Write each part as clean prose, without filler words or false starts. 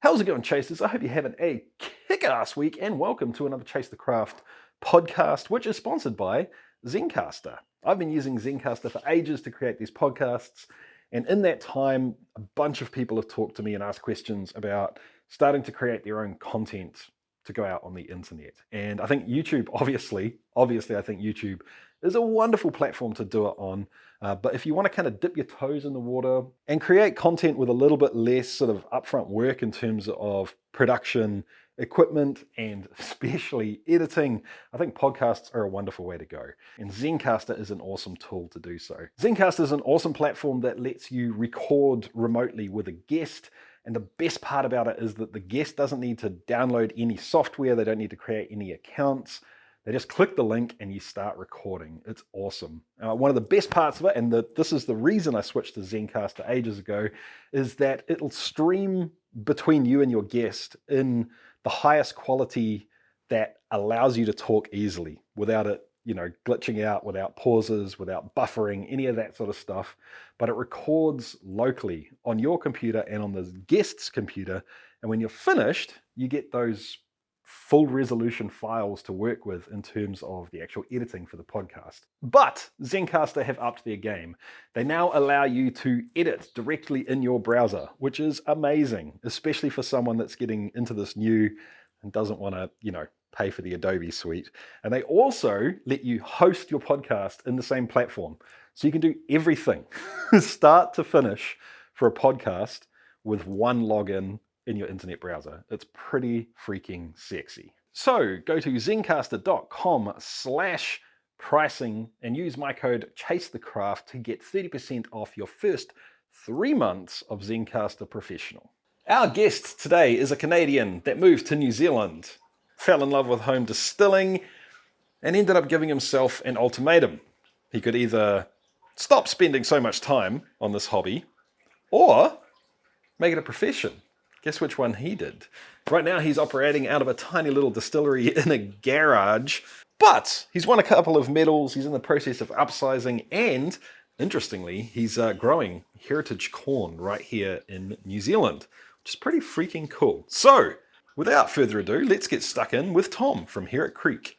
How's it going, Chasers? I hope you're having a kick-ass week, and welcome to another Chase the Craft podcast, which is sponsored by Zencastr. I've been using Zencastr for ages to create these podcasts, and in that time, a bunch of people have talked to me and asked questions about starting to create their own content to go out on the internet. And I think YouTube, obviously, I think YouTube is a wonderful platform to do it on. But if you want to kind of dip your toes in the water and create content with a little bit less sort of upfront work in terms of production, equipment, and especially editing, I think podcasts are a wonderful way to go. And Zencastr is an awesome tool to do so. Zencastr is an awesome platform that lets you record remotely with a guest. And the best part about it is that the guest doesn't need to download any software. They don't need to create any accounts. They just click the link and you start recording. It's awesome. One of the best parts of it, and this is the reason I switched to Zencastr ages ago, is that it'll stream between you and your guest in the highest quality that allows you to talk easily without it, glitching out, without pauses, without buffering, any of that sort of stuff. But it records locally on your computer and on the guest's computer. And when you're finished, you get those full resolution files to work with in terms of the actual editing for the podcast. But Zencastr have upped their game. They now allow you to edit directly in your browser, which is amazing, especially for someone that's getting into this new and doesn't want to, pay for the Adobe suite. And they also let you host your podcast in the same platform. So you can do everything, start to finish, for a podcast with one login in your internet browser. It's pretty freaking sexy. So go to zencastr.com/pricing and use my code CHASETHECRAFT to get 30% off your first 3 months of Zencastr Professional. Our guest today is a Canadian that moved to New Zealand, fell in love with home distilling, and ended up giving himself an ultimatum. He could either stop spending so much time on this hobby or make it a profession. Guess which one he did? Right now he's operating out of a tiny little distillery in a garage, but he's won a couple of medals. He's in the process of upsizing, and interestingly, he's growing heritage corn right here in New Zealand, which is pretty freaking cool. So without further ado, let's get stuck in with Tom from Herrick Creek.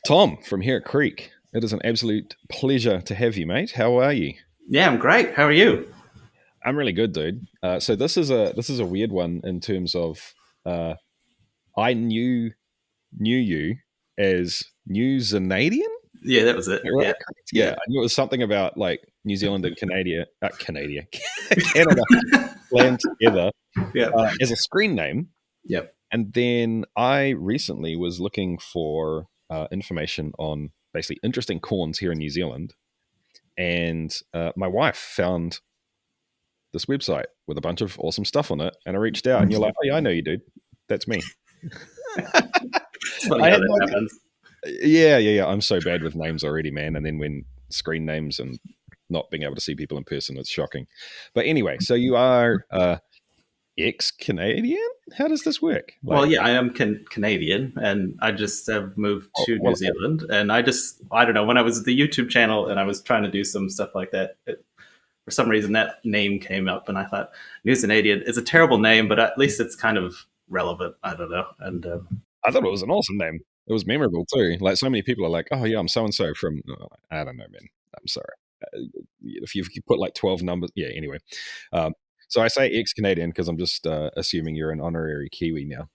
Tom from Herrick Creek, it is an absolute pleasure to have you, mate. How are you? Yeah, I'm great. How are you? I'm really good, dude. So this is a weird one in terms of I knew you as New Zealandian. Yeah, that was it. Right? Yeah, I knew it was something about like New Zealand and Canada land together as a screen name. Yep. And then I recently was looking for information on basically interesting corns here in New Zealand, and my wife found this website with a bunch of awesome stuff on it, and I reached out, and you're like, "Oh yeah, I know you, dude. That's me." It's funny how that happens. Yeah. I'm so bad with names already, man. And then when screen names and not being able to see people in person, it's shocking. But anyway, so you are ex-Canadian? How does this work? Well, yeah, I am Canadian, and I just have moved to New Zealand. And I don't know, when I was at the YouTube channel and I was trying to do some stuff like that, for some reason that name came up, and I thought New Zealandian is a terrible name, but at least it's kind of relevant. I don't know. And I thought it was an awesome name. It was memorable too. Like, so many people are like, "Oh yeah, I'm so and so from." I don't know, man. I'm sorry. If you put like 12 numbers, yeah. Anyway, so I say ex-Canadian because I'm just assuming you're an honorary Kiwi now.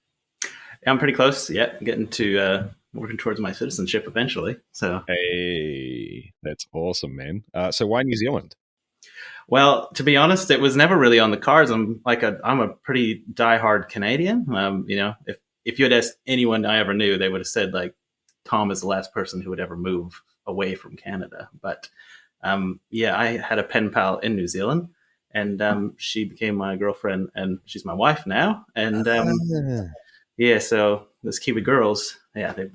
I'm pretty close. Yeah, getting to working towards my citizenship eventually. So hey, that's awesome, man. So why New Zealand? Well, to be honest, it was never really on the cards. I'm a pretty diehard Canadian. If you had asked anyone I ever knew, they would have said like Tom is the last person who would ever move away from Canada. But I had a pen pal in New Zealand, and she became my girlfriend, and she's my wife now. And so those Kiwi girls, they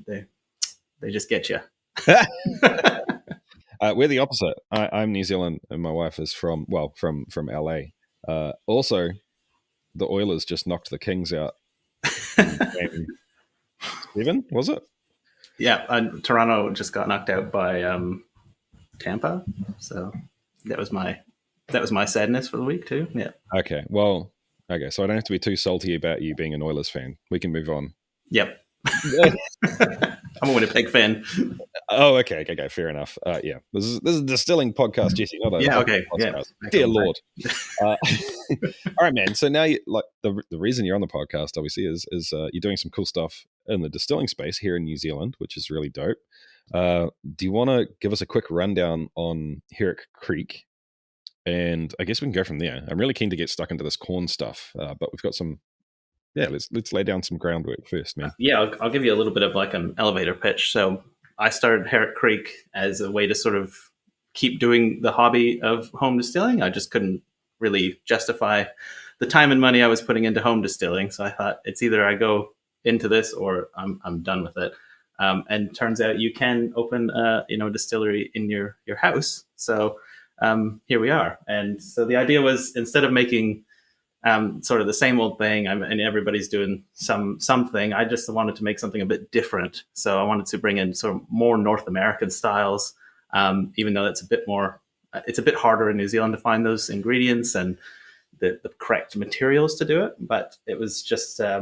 just get you. We're the opposite. I'm New Zealand, and my wife is from LA. Also, the Oilers just knocked the Kings out. Game 7, was it? Yeah, Toronto just got knocked out by Tampa, so that was my sadness for the week too. Yeah. Okay. Well, Okay, so I don't have to be too salty about you being an Oilers fan. We can move on. Yep. I'm a Winnipeg fan. Oh, okay, fair enough. Yeah, this is a distilling podcast, Jesse, not a Okay. podcast. Yeah. Dear Lord. All right, man. So now, the reason you're on the podcast, obviously, is you're doing some cool stuff in the distilling space here in New Zealand, which is really dope. Do you want to give us a quick rundown on Herrick Creek? And I guess we can go from there. I'm really keen to get stuck into this corn stuff, but we've got some. Yeah, let's lay down some groundwork first, man. Yeah, I'll give you a little bit of like an elevator pitch. So I started Herrick Creek as a way to sort of keep doing the hobby of home distilling. I just couldn't really justify the time and money I was putting into home distilling. So I thought it's either I go into this or I'm done with it. And turns out you can open a distillery in your house. So here we are. And so the idea was, instead of making sort of the same old thing, and everybody's doing something, I just wanted to make something a bit different. So I wanted to bring in sort of more North American styles, even though it's a bit harder in New Zealand to find those ingredients and the correct materials to do it. But it was just, I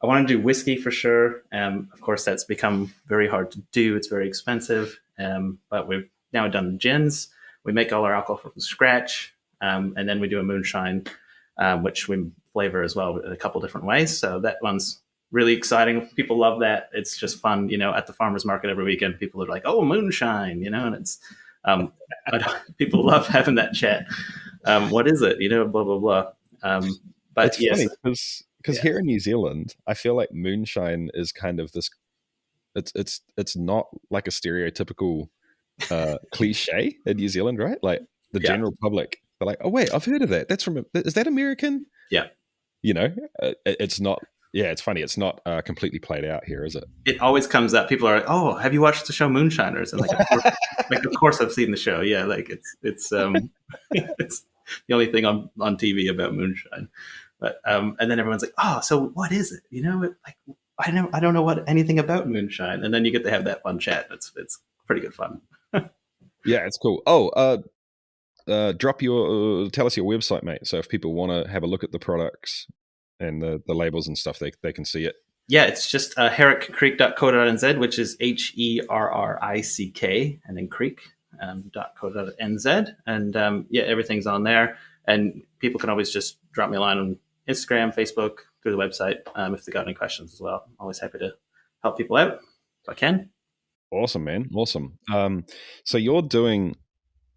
wanted to do whiskey for sure. Of course, that's become very hard to do. It's very expensive. But we've now done gins. We make all our alcohol from scratch. And then we do a moonshine, which we flavor as well in a couple different ways. So that one's really exciting. People love that. It's just fun, at the farmer's market every weekend. People are like, "Oh, moonshine," and it's people love having that chat. What is it? Blah blah blah. But it's yes, funny because here in New Zealand, I feel like moonshine is kind of this. It's not like a stereotypical cliche in New Zealand, right? Like the general public, they're like, "Oh wait, I've heard of that. Is that American?" Yeah. It's not. Yeah, it's funny. It's not completely played out here, is it? It always comes up. People are like, "Oh, have you watched the show Moonshiners?" And of course I've seen the show. Yeah, like it's it's the only thing on TV about moonshine. But and then everyone's like, "Oh, so what is it?" I don't know anything about moonshine. And then you get to have that fun chat. It's pretty good fun. Yeah, it's cool. Oh, tell us your website, mate. So if people want to have a look at the products and the labels and stuff, they can see it. Yeah, it's just herrickcreek.co.nz, which is HERRICK and then creek.co.nz. And everything's on there. And people can always just drop me a line on Instagram, Facebook, through the website if they got any questions as well. I'm always happy to help people out if I can. Awesome, man. Awesome. So you're doing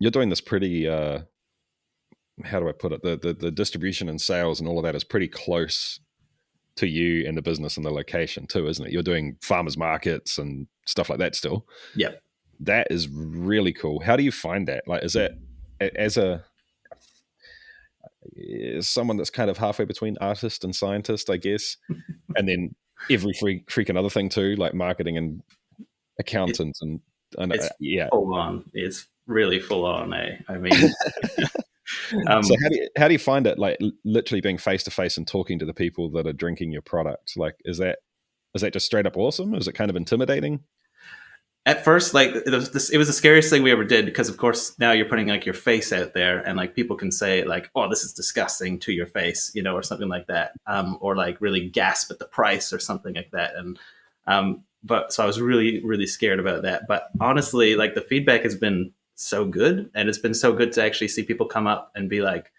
this pretty, how do I put it? The distribution and sales and all of that is pretty close to you and the business and the location too, isn't it? You're doing farmers markets and stuff like that still. Yeah. That is really cool. How do you find that? Like, is that as someone that's kind of halfway between artist and scientist, I guess, and then every freaking other thing too, like marketing and accountants and it's yeah, full on. It's really full on. I mean, so how do you find it? Like literally being face to face and talking to the people that are drinking your product. Like, is that just straight up awesome? Is it kind of intimidating? At first, like it was the scariest thing we ever did, because of course now you're putting like your face out there, and like people can say like, "Oh, this is disgusting" to your face, or something like that, or like really gasp at the price or something like that. And but so I was really, really scared about that. But honestly, like the feedback has been so good, and it's been so good to actually see people come up and be like,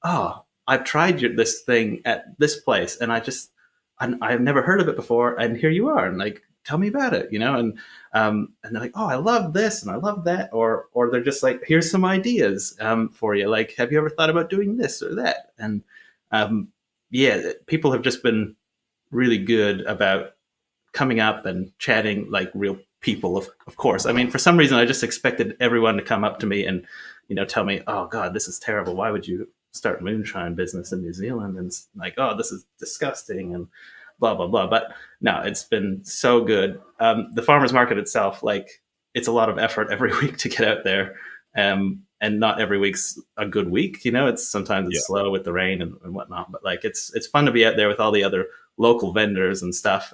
"Oh, I've tried this thing at this place, and I've never heard of it before, and here you are, and like, tell me about it," and they're like, "Oh, I love this and I love that," or they're just like, "Here's some ideas for you. Like, have you ever thought about doing this or that?" And people have just been really good about coming up and chatting like real people. Of course, I mean, for some reason, I just expected everyone to come up to me and tell me, "Oh God, this is terrible. Why would you start moonshine business in New Zealand?" And like, "Oh, this is disgusting," and blah blah blah. But no, it's been so good. The farmers market itself, like, it's a lot of effort every week to get out there, and not every week's a good week. It's sometimes it's slow with the rain and whatnot. But like, it's fun to be out there with all the other local vendors and stuff,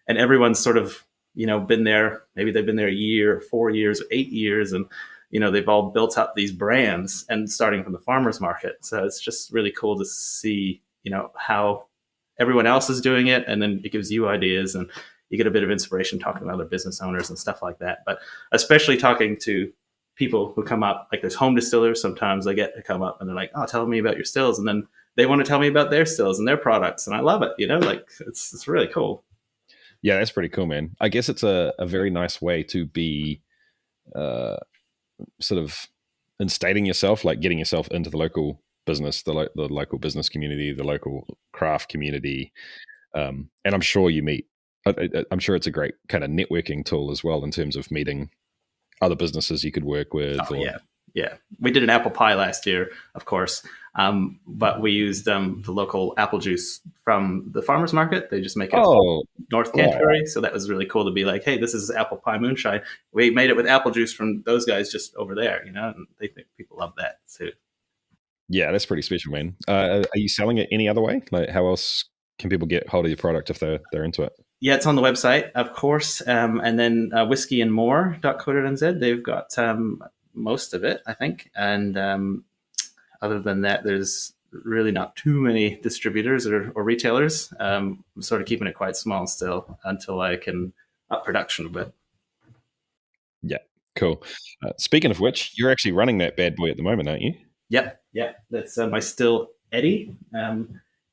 and everyone's sort of been there. Maybe they've been there a year, 4 years, or 8 years, and they've all built up these brands and starting from the farmers market. So it's just really cool to see, how everyone else is doing it. And then it gives you ideas and you get a bit of inspiration talking to other business owners and stuff like that. But especially talking to people who come up, like there's home distillers. Sometimes they get to come up and they're like, oh, tell me about your stills. And then they want to tell me about their stills and their products. And I love it, like it's really cool. Yeah, that's pretty cool, man. I guess it's a very nice way to be sort of instating yourself, like getting yourself into the local business, the local business community, the local craft community. And I'm sure you meet, I'm sure it's a great kind of networking tool as well in terms of meeting other businesses you could work with. Yeah. We did an apple pie last year, of course. But we used the local apple juice from the farmers market. They just make it North Canterbury. So that was really cool to be like, hey, this is apple pie moonshine. We made it with apple juice from those guys just over there, and they think people love that too. Yeah, that's pretty special, man. Are you selling it any other way? Like, how else can people get hold of your product if they're into it? Yeah, it's on the website, of course. And then whiskeyandmore.co.nz. They've got most of it, I think. And other than that, there's really not too many distributors or retailers. I'm sort of keeping it quite small still until I can up production a bit. Yeah, cool. Speaking of which, you're actually running that bad boy at the moment, aren't you? Yep. That's my still Eddie.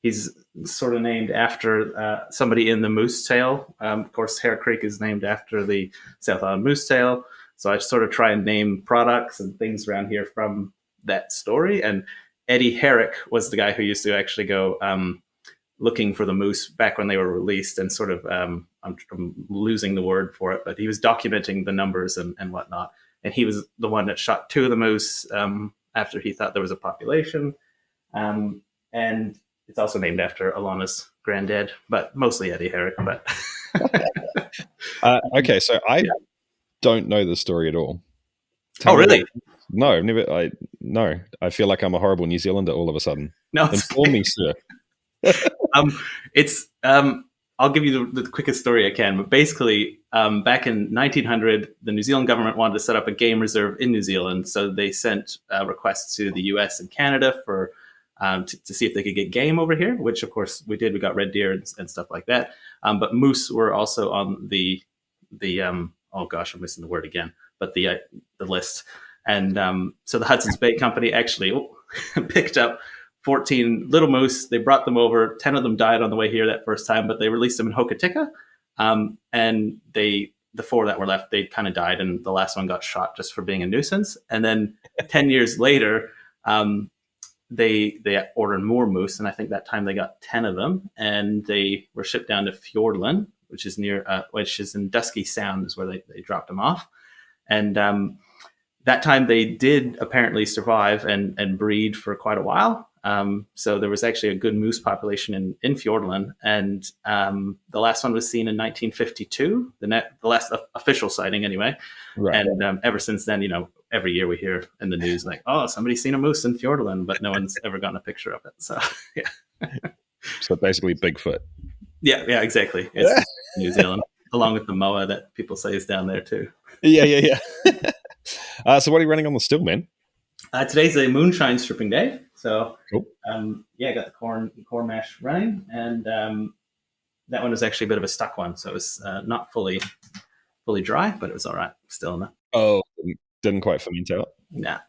He's sort of named after somebody in the moose tail. Of course, Herrick Creek is named after the South Island moose tail. So I sort of try and name products and things around here from that story. And Eddie Herrick was the guy who used to actually go looking for the moose back when they were released and sort of, I'm losing the word for it, but he was documenting the numbers and whatnot. And he was the one that shot 2 of the moose after he thought there was a population. And it's also named after Alana's granddad, but mostly Eddie Herrick. But okay, so I don't know the story at all. Really? No, I've never. No, I feel like I'm a horrible New Zealander all of a sudden. No, inform me, sir. It's I'll give you the quickest story I can. But basically, back in 1900, the New Zealand government wanted to set up a game reserve in New Zealand, so they sent requests to the U.S. and Canada for to see if they could get game over here, which of course we did. We got red deer and stuff like that. But moose were also on the oh gosh, I'm missing the word again. But the list. And so the Hudson's Bay Company actually picked up 14 little moose. They brought them over. 10 of them died on the way here that first time, but they released them in Hokianga. And the 4 that were left, they kind of died. And the last one got shot just for being a nuisance. And then 10 years later, they ordered more moose. And I think that time they got 10 of them. And they were shipped down to Fiordland, which is in Dusky Sound is where they dropped them off. And that time they did apparently survive and breed for quite a while. So there was actually a good moose population in Fiordland. And the last one was seen in 1952, the last official sighting anyway. Right. And ever since then, every year we hear in the news like, oh, somebody's seen a moose in Fiordland, but no one's ever gotten a picture of it. So, yeah. So basically Bigfoot. Yeah, exactly. It's New Zealand, along with the moa that people say is down there too. Yeah. So what are you running on the still, man? Today's a moonshine stripping day. So, cool. I got the corn mash running, and that one was actually a bit of a stuck one. So it was not fully dry, but it was all right still enough. Oh, didn't quite ferment out? Nah.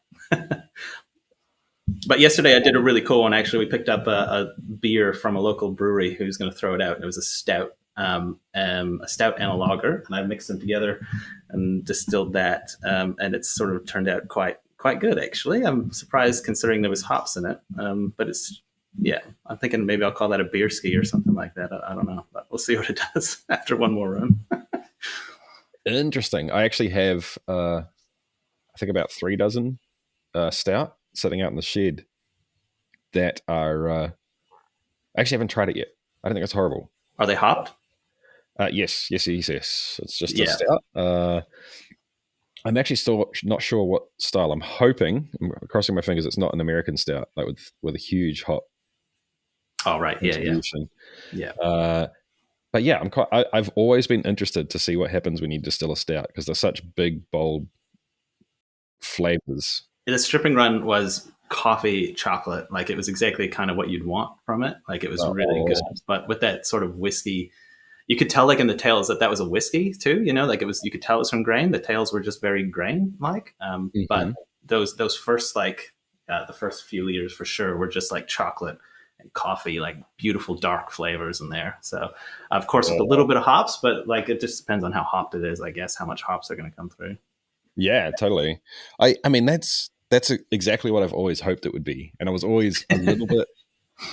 But yesterday I did a really cool one. Actually, we picked up a beer from a local brewery who's going to throw it out. And it was a stout and a lager, and I mixed them together and distilled that. And it's sort of turned out quite good, actually. I'm surprised considering there was hops in it. But I'm thinking maybe I'll call that a beer ski or something like that. I don't know, but we'll see what it does after one more run. Interesting. I actually have, I think about 3 dozen stout sitting out in the shed that are, I actually haven't tried it yet. I don't think it's horrible. Are they hopped? Yes. It's just a stout. I'm actually still not sure what style. I'm crossing my fingers, it's not an American stout, like with a huge hop. Oh, right. Yeah. But yeah, I've always been interested to see what happens when you distill a stout, because they're such big, bold flavors. The stripping run was coffee chocolate. Like it was exactly kind of what you'd want from it. Like it was really good, but with that sort of whiskey, you could tell like in the tails that was a whiskey too, like it was, you could tell it was from grain. The tails were just very grain like, but those first, like the first few liters for sure were just like chocolate and coffee, like beautiful dark flavors in there. So of course with a little bit of hops, but like it just depends on how hopped it is, I guess, how much hops are going to come through. Yeah, totally. I mean, that's exactly what I've always hoped it would be. And I was always a little bit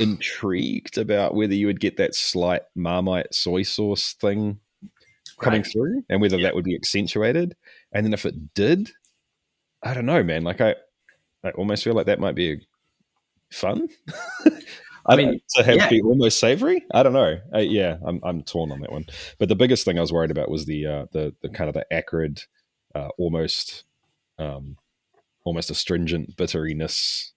intrigued about whether you would get that slight Marmite soy sauce thing coming through and whether that would be accentuated. And then if it did, I don't know, man. Like I almost feel like that might be fun. I mean, to have be almost savory. I don't know. I'm torn on that one. But the biggest thing I was worried about was the kind of the acrid, almost astringent bitteriness,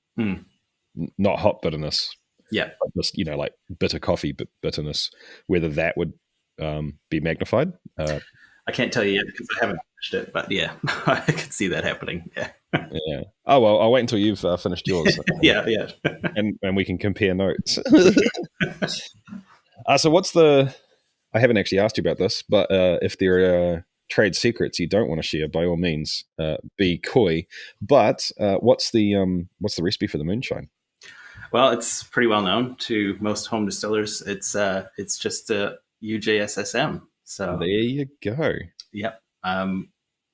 not hot bitterness. Yeah, but just like bitter coffee bitterness. Whether that would be magnified. I can't tell you yet because I haven't finished it, but yeah, I could see that happening. Yeah. Yeah. Oh well, I'll wait until you've finished yours. Yeah. and we can compare notes. So what's I haven't actually asked you about this, but if there are trade secrets you don't want to share, by all means, be coy. But what's the recipe for the moonshine? Well, it's pretty well known to most home distillers. It's just a UJSSM. So there you go. Yep.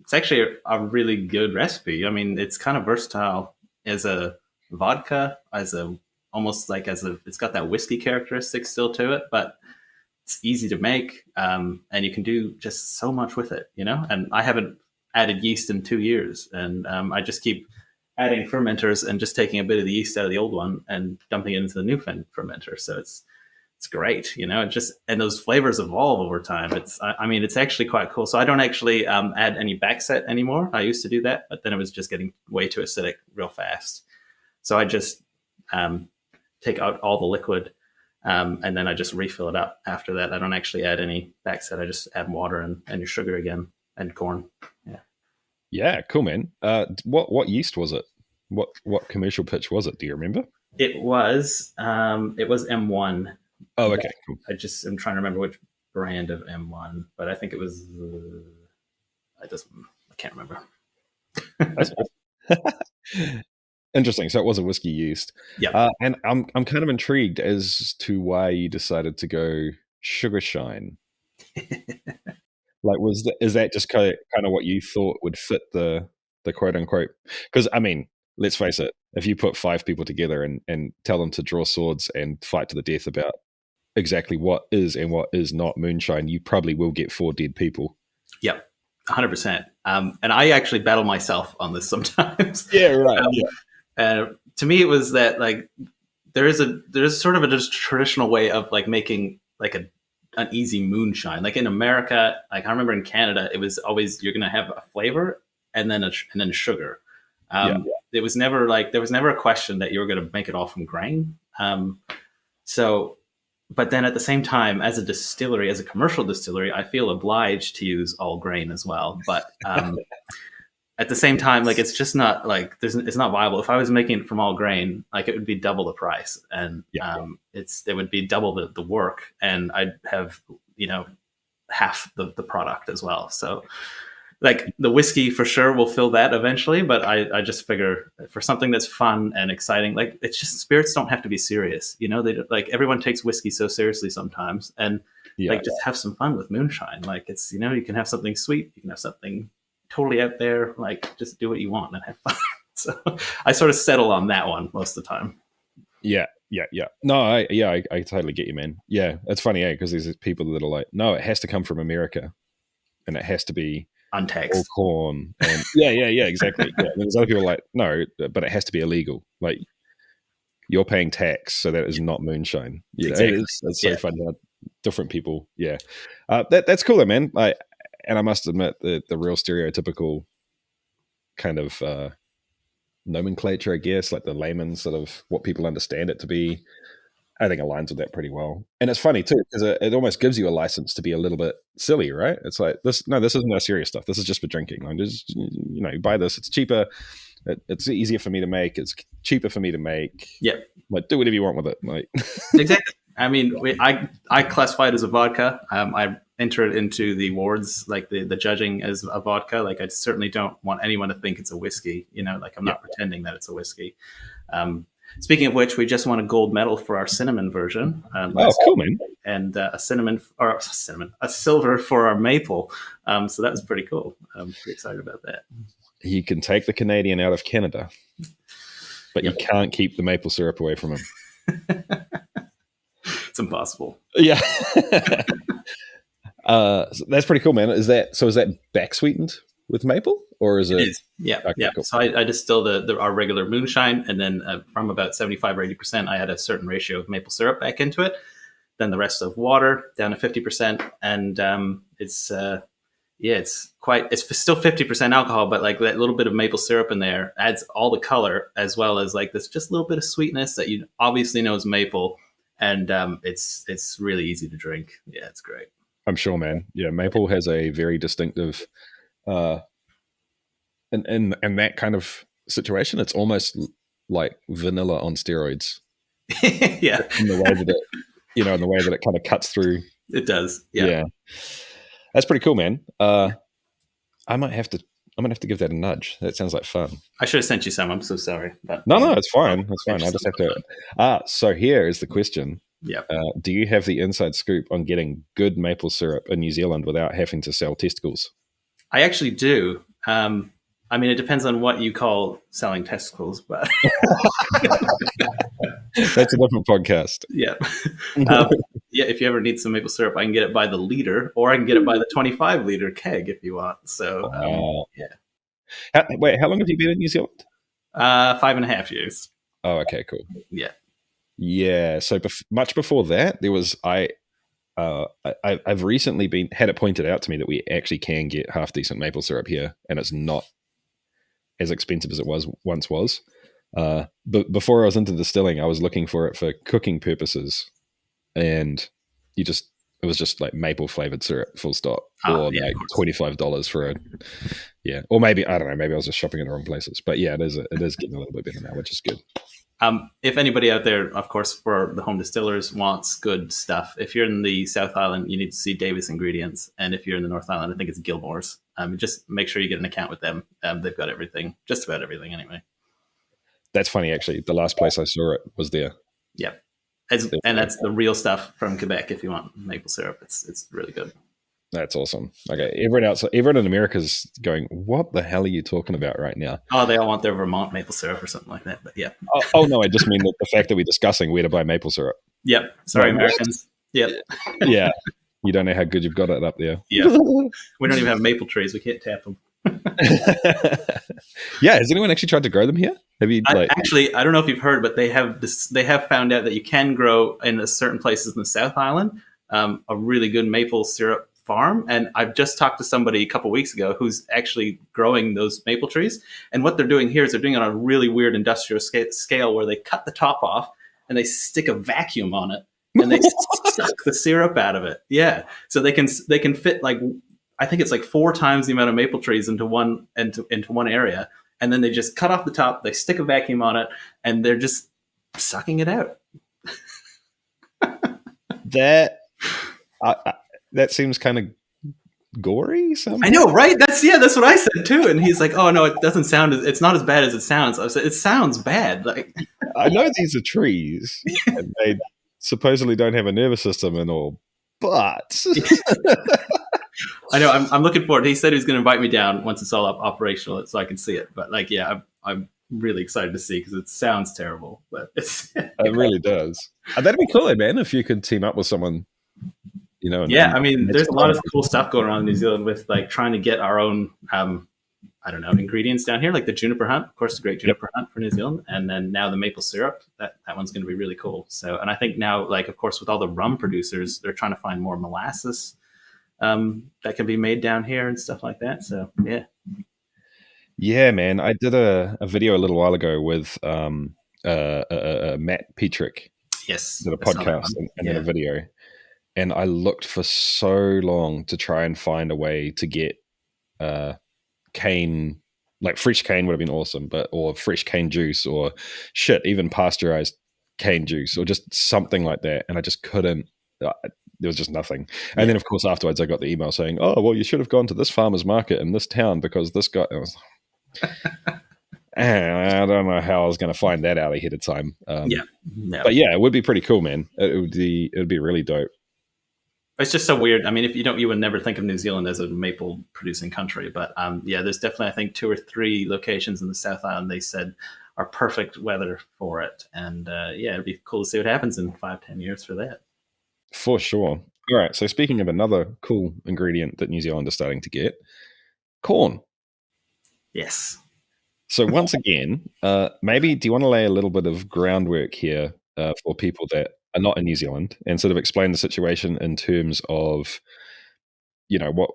It's actually a really good recipe. I mean, it's kind of versatile as a vodka, it's got that whiskey characteristic still to it, but it's easy to make, and you can do just so much with it, And I haven't added yeast in 2 years, and I just keep adding fermenters and just taking a bit of the yeast out of the old one and dumping it into the new fermenter. So it's great, and those flavors evolve over time. It's actually quite cool. So I don't actually add any backset anymore. I used to do that, but then it was just getting way too acidic real fast. So I just take out all the liquid, and then I just refill it up after that. I don't actually add any backset. I just add water and your sugar again and corn. Yeah. Yeah, cool, man. What yeast was it? What commercial pitch was it? Do you remember? It was M1. Oh, okay, cool. I'm trying to remember which brand of M1, but I think it was. I can't remember. Interesting. So it was a whiskey yeast. Yeah. And I'm kind of intrigued as to why you decided to go sugar shine. Like, is that just kind of what you thought would fit the quote unquote? Because I mean, let's face it, if you put 5 people together and tell them to draw swords and fight to the death about exactly what is and what is not moonshine, you probably will get 4 dead people. Yep, 100%. And I actually battle myself on this sometimes. Yeah, right. And to me, it was that like there's sort of a just traditional way of like making like an easy moonshine. Like in America, like I remember in Canada, it was always you're gonna have a flavor and then sugar. It was never there was never a question that you were gonna make it all from grain. But then at the same time, as a distillery, as a commercial distillery, I feel obliged to use all grain as well. But at the same time, like it's just not like it's not viable. If I was making it from all grain, like it would be double the price, and it would be double the work, and I'd have half the product as well. So like the whiskey for sure will fill that eventually, but I just figure for something that's fun and exciting, like it's just spirits don't have to be serious, they like everyone takes whiskey so seriously sometimes, and just have some fun with moonshine. Like it's you can have something sweet, you can have something totally out there, like just do what you want and have fun. So I sort of settle on that one most of the time. Yeah. No, I totally get you, man. Yeah, it's funny, because there's people that are like, no, it has to come from America, and it has to be untaxed all corn. And yeah, exactly. Yeah. There's other people like, no, but it has to be illegal. Like you're paying tax, so that is not moonshine. Exactly. It's so fun how different people. Yeah, that's cool, though, man. And I must admit the real stereotypical kind of nomenclature, I guess, like the layman sort of what people understand it to be. I think aligns with that pretty well. And it's funny too, because it almost gives you a license to be a little bit silly, right? It's like, this isn't our serious stuff. This is just for drinking. Like, just, buy this. It's cheaper. It's easier for me to make. It's cheaper for me to make. Yeah. Like, do whatever you want with it. Like, exactly. I mean, I classify it as a vodka. I enter it into the awards, like the judging as a vodka. Like, I certainly don't want anyone to think it's a whiskey. Like, I'm not pretending that it's a whiskey. Speaking of which, we just won a gold medal for our cinnamon version. Cool, man! And a silver for our maple. So that was pretty cool. I'm pretty excited about that. You can take the Canadian out of Canada, but you can't keep the maple syrup away from him. It's impossible. Yeah. That's pretty cool, man. Is that back sweetened with maple, or is it? It is. Yeah, okay, yeah. Cool. So I distill our regular moonshine, and then from about 75 or 80%, I add a certain ratio of maple syrup back into it. Then the rest of water down to 50%, and it's still 50% alcohol, but like that little bit of maple syrup in there adds all the color, as well as like this just a little bit of sweetness that you obviously know is maple, and it's really easy to drink. Yeah, it's great. I'm sure, man. Yeah, maple has a very distinctive, in that kind of situation, it's almost like vanilla on steroids. Yeah, in the way that it kind of cuts through. It does. Yeah. That's pretty cool, man. I'm gonna have to give that a nudge. That sounds like fun. I should have sent you some. I'm so sorry. But, no, it's fine. It's fine. I just have to. So here is the question. Yeah. Do you have the inside scoop on getting good maple syrup in New Zealand without having to sell testicles? I actually do. I mean, it depends on what you call selling testicles, but that's a different podcast. Yeah. If you ever need some maple syrup, I can get it by the liter, or I can get it by the 25 liter keg if you want. So, yeah. How long have you been in New Zealand? 5.5 years. Oh, okay, cool. Yeah. Yeah. So much before that, there was I've recently had it pointed out to me that we actually can get half decent maple syrup here, and it's not as expensive as it once was. But before I was into distilling, I was looking for it for cooking purposes, and it was just like maple flavored syrup, full stop, or like $25 for or maybe I don't know, maybe I was just shopping in the wrong places. But yeah, it is getting a little bit better now, which is good. If anybody out there, of course, for the home distillers wants good stuff, if you're in the South Island, you need to see Davis Ingredients. And if you're in the North Island, I think it's Gilmore's. Just make sure you get an account with them. They've got everything, just about everything anyway. That's funny, actually. The last place I saw it was there. Yeah. And that's the real stuff from Quebec if you want maple syrup. It's really good. That's awesome. Okay, everyone in America is going, what the hell are you talking about right now? Oh, they all want their Vermont maple syrup or something like that, but yeah. No, I just mean the fact that we're discussing where to buy maple syrup. Yep. Sorry, Americans. Yep. Yeah. You don't know how good you've got it up there. Yeah. We don't even have maple trees. We can't tap them. Yeah. Has anyone actually tried to grow them here? Have you? Actually, I don't know if you've heard, but they have found out that you can grow in certain places in the South Island a really good maple syrup farm. And I've just talked to somebody a couple weeks ago who's actually growing those maple trees. And what they're doing here is they're doing it on a really weird industrial scale where they cut the top off and they stick a vacuum on it and they suck the syrup out of it. Yeah. So they can fit like, I think it's like 4 times the amount of maple trees into one area. And then they just cut off the top, they stick a vacuum on it, and they're just sucking it out. That seems kind of gory. I know, right? That's what I said too. And he's like, "Oh no, it doesn't sound. It's not as bad as it sounds." I said, "It sounds bad." Like, I know these are trees, and they supposedly don't have a nervous system and all, but I know. I'm looking forward. He said he was going to invite me down once it's all operational, so I can see it. But like, yeah, I'm really excited to see because it sounds terrible, but it really does. That'd be cool, man. If you could team up with someone. I mean, there's a lot of cool stuff going on in New Zealand with like trying to get our own, ingredients down here, like the juniper hunt, of course, the great juniper hunt for New Zealand. And then now the maple syrup, that one's going to be really cool. So, and I think now, like, of course, with all the rum producers, they're trying to find more molasses that can be made down here and stuff like that. So, yeah. Yeah, man. I did a video a little while ago with Matt Petrick. Yes. did a I saw that podcast one. and then a video. And I looked for so long to try and find a way to get cane, like fresh cane would have been awesome, or fresh cane juice, or even pasteurized cane juice, or just something like that. And I just couldn't. There was just nothing. And then, of course, afterwards, I got the email saying, "Oh, well, you should have gone to this farmer's market in this town because this guy." I was, I don't know how I was going to find that out ahead of time. But yeah, it would be pretty cool, man. It would be really dope. It's just so weird. I mean, you would never think of New Zealand as a maple producing country, but there's definitely, I think, 2 or 3 locations in the South Island they said are perfect weather for it. And it'd be cool to see what happens in 5-10 years for that. For sure. All right. So speaking of another cool ingredient that New Zealand is starting to get, corn. Yes. So once again, maybe do you want to lay a little bit of groundwork here for people that are not in New Zealand and sort of explain the situation in terms of, what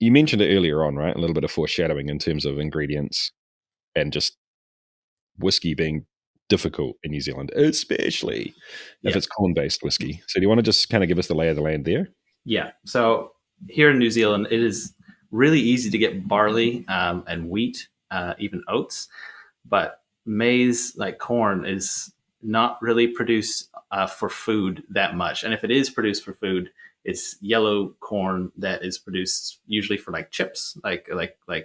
you mentioned it earlier on, right? A little bit of foreshadowing in terms of ingredients and just whiskey being difficult in New Zealand, especially if it's corn-based whiskey. So do you want to just kind of give us the lay of the land there? Yeah. So here in New Zealand, it is really easy to get barley and wheat, even oats, but maize, like corn, is not really produced for food that much. And if it is produced for food, it's yellow corn that is produced usually for like chips, like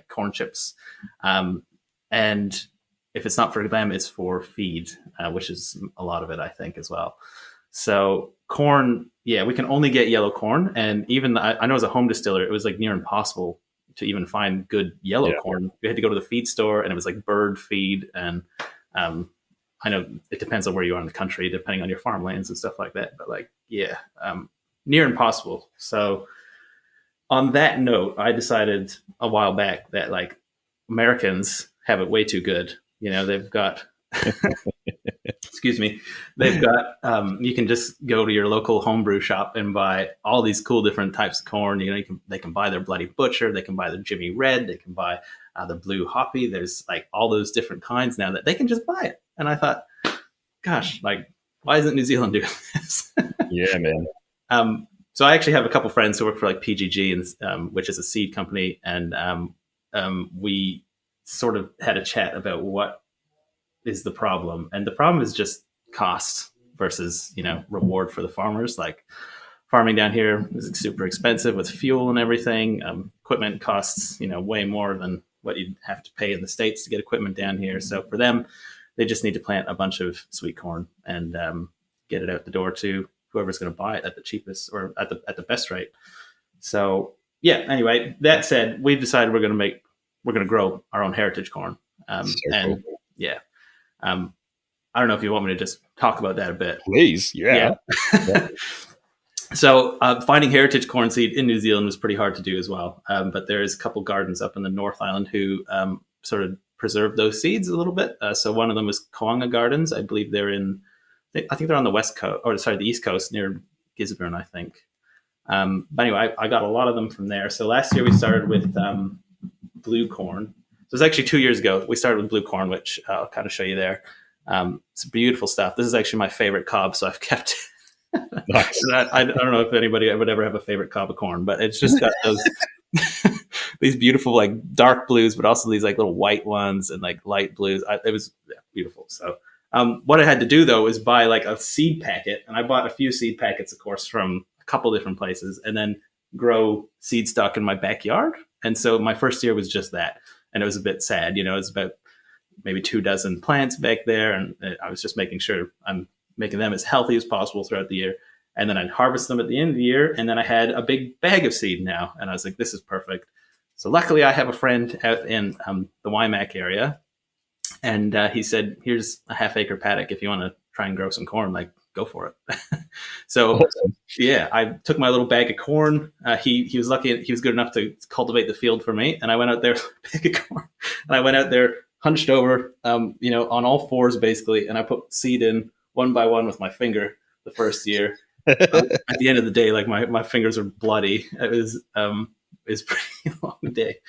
corn chips. And if it's not for them, it's for feed, which is a lot of it, I think, as well. So corn, we can only get yellow corn. And even I know as a home distiller, it was like near impossible to even find good yellow corn. We had to go to the feed store, and it was like bird feed. And I know it depends on where you are in the country, depending on your farmlands and stuff like that. But near impossible. So on that note, I decided a while back that like Americans have it way too good. They've got, excuse me, they've got, you can just go to your local homebrew shop and buy all these cool different types of corn. They can buy their Bloody Butcher, they can buy their Jimmy Red, they can buy the Blue Hoppy. There's like all those different kinds now that they can just buy it. And I thought, gosh, like, why isn't New Zealand doing this? Yeah, man. So I actually have a couple friends who work for like PGG, and which is a seed company. And we sort of had a chat about what is the problem. And the problem is just cost versus, reward for the farmers. Like farming down here is super expensive with fuel and everything. Equipment costs, way more than what you'd have to pay in the States to get equipment down here. So for them, they just need to plant a bunch of sweet corn and get it out the door to whoever's going to buy it at the cheapest or at the best rate. So anyway, that said, we've decided we're going to grow our own heritage corn. Cool. I don't know if you want me to just talk about that a bit. Please. Yeah. So finding heritage corn seed in New Zealand was pretty hard to do as well. But there's a couple gardens up in the North Island who sort of preserve those seeds a little bit. So one of them is Hokianga Gardens. I believe I think they're on the the East Coast near Gisborne, I think. But anyway, I got a lot of them from there. So last year we started with blue corn. So it was actually 2 years ago. We started with blue corn, which I'll kind of show you there. It's beautiful stuff. This is actually my favorite cob, so I've kept it. Nice. I don't know if anybody would ever have a favorite cob of corn, but it's just got those these beautiful like dark blues, but also these like little white ones and like light blues. It was beautiful. So what I had to do though was buy like a seed packet, and I bought a few seed packets, of course, from a couple different places, and then grow seed stock in my backyard. And so my first year was just that, and it was a bit sad. It was about maybe 24 plants back there, and I was just making sure I'm making them as healthy as possible throughout the year. And then I'd harvest them at the end of the year. And then I had a big bag of seed now. And I was like, this is perfect. So luckily I have a friend out in the Waimak area. And he said, here's a half-acre paddock. If you want to try and grow some corn, like, go for it. So, I took my little bag of corn. He was lucky. He was good enough to cultivate the field for me. And I went out there with a bag of corn. And I went out there, hunched over, on all fours, basically. And I put seed in one by one with my finger the first year. At the end of the day, like my fingers were bloody. It was a pretty long day.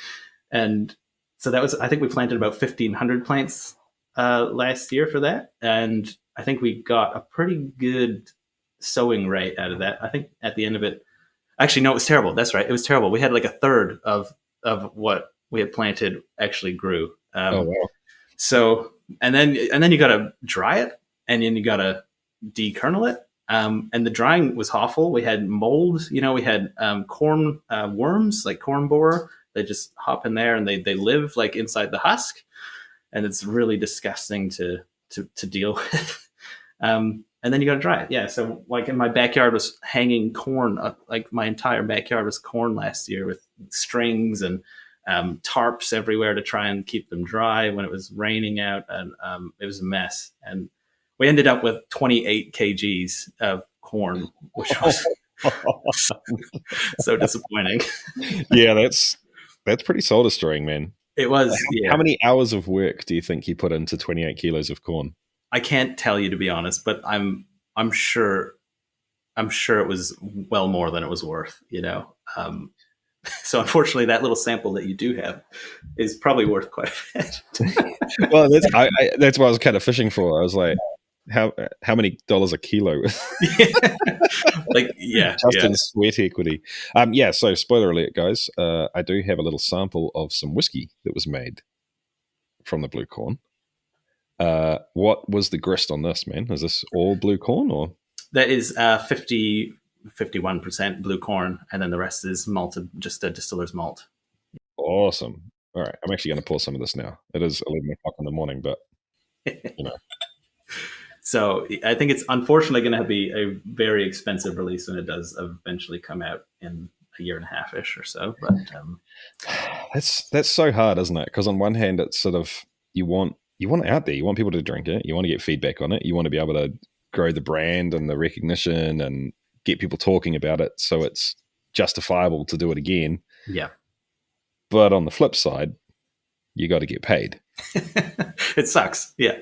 And so that was, I think we planted about 1,500 plants last year for that. And I think we got a pretty good sowing rate out of that. I think at the end of it, actually, no, it was terrible. That's right. It was terrible. We had like a third of what we had planted actually grew. Oh wow. So, and then you got to dry it, and then you got to dekernel it. And the drying was awful. We had mold, we had corn worms, like corn borer. They just hop in there and they live like inside the husk. And it's really disgusting to deal with. And then you got to dry it. Yeah. So like in my backyard was hanging corn, like my entire backyard was corn last year with strings and tarps everywhere to try and keep them dry when it was raining out. And it was a mess. And we ended up with 28 kgs of corn, which was so disappointing. Yeah, that's pretty soul destroying, man. It was. How many hours of work do you think you put into 28 kilos of corn? I can't tell you, to be honest, but I'm sure it was well more than it was worth. So unfortunately, that little sample that you do have is probably worth quite a bit. Well, that's what I was kind of fishing for. I was like, how many dollars a kilo? Just in sweat equity. So spoiler alert, guys. I do have a little sample of some whiskey that was made from the blue corn. What was the grist on this, man? Is this all blue corn or? That is 51% blue corn, and then the rest is malted, just a distiller's malt. Awesome. All right, I'm actually going to pour some of this now. It is 11 o'clock in the morning, but So I think it's unfortunately going to be a very expensive release when it does eventually come out in a year and a half-ish or so. But that's so hard, isn't it? Because on one hand, it's sort of you want it out there. You want people to drink it. You want to get feedback on it. You want to be able to grow the brand and the recognition and get people talking about it so it's justifiable to do it again. Yeah. But on the flip side, you got to get paid. It sucks. Yeah.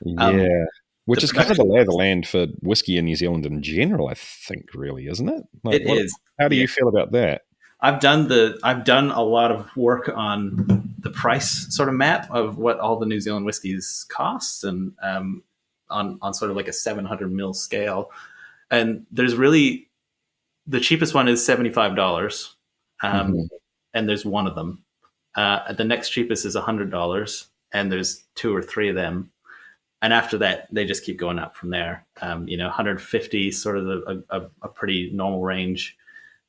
Yeah. Which is kind of the lay of the land for whiskey in New Zealand in general, I think, really, isn't it? It is. How do you feel about that? I've done a lot of work on the price sort of map of what all the New Zealand whiskeys cost, and on sort of like a 700 ml scale. And there's really the cheapest one is $75, and there's one of them. The next cheapest is $100, and there's two or three of them. And after that, they just keep going up from there. 150 sort of a pretty normal range.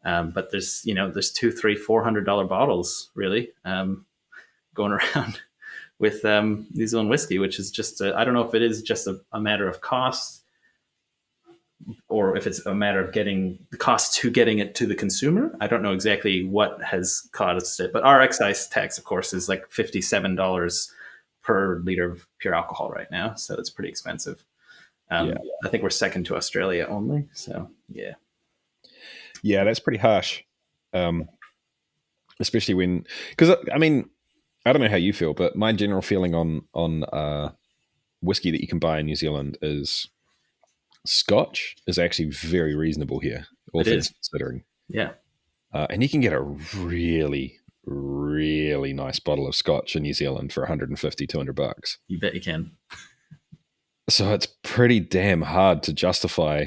But there's $200, $300, $400 bottles really going around with New Zealand whiskey, which is just I don't know if it is just a matter of cost or if it's a matter of getting the cost to getting it to the consumer. I don't know exactly what has caused it, but our excise tax, of course, is like $57 per liter of pure alcohol right now, so it's pretty expensive. I think we're second to Australia only. So yeah, that's pretty harsh, especially when because I mean I don't know how you feel, but my general feeling on whiskey that you can buy in New Zealand is Scotch is actually very reasonable here, all things considering. Yeah, and you can get a really really nice bottle of Scotch in New Zealand for $150, $200. You bet you can. So it's pretty damn hard to justify.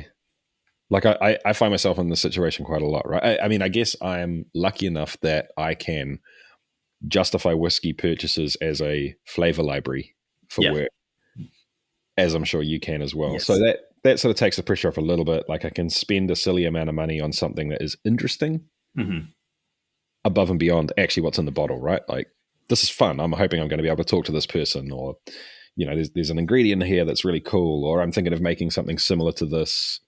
Like I find myself in this situation quite a lot, right? I mean, I guess I'm lucky enough that I can justify whiskey purchases as a flavor library for work, as I'm sure you can as well. Yes. So that sort of takes the pressure off a little bit. Like I can spend a silly amount of money on something that is interesting. Above and beyond actually what's in the bottle, right? Like this is fun. I'm hoping I'm going to be able to talk to this person, or there's an ingredient here that's really cool, or I'm thinking of making something similar to this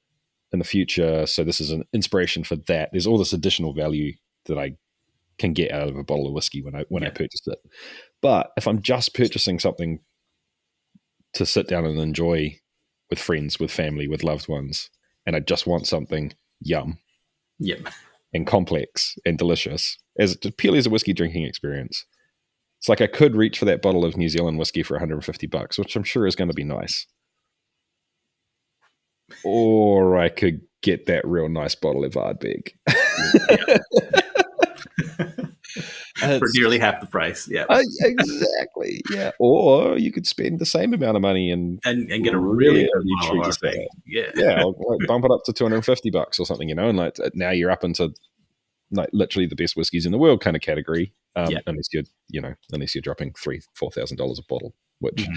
in the future. So this is an inspiration for that. There's all this additional value that I can get out of a bottle of whiskey when I purchased it. But if I'm just purchasing something to sit down and enjoy with friends, with family, with loved ones, and I just want something yum. Yep. And complex and delicious purely as a whiskey drinking experience. It's like I could reach for that bottle of New Zealand whiskey for $150, which I'm sure is going to be nice. Or I could get that real nice bottle of Ardbeg. for nearly half the price. Yeah, exactly. Yeah, or you could spend the same amount of money and get a really good bottle of treat RFA. yourself. Yeah, like bump it up to $250 or something, and like now you're up into like literally the best whiskeys in the world kind of category. Unless you're dropping $3,000-$4,000 a bottle, which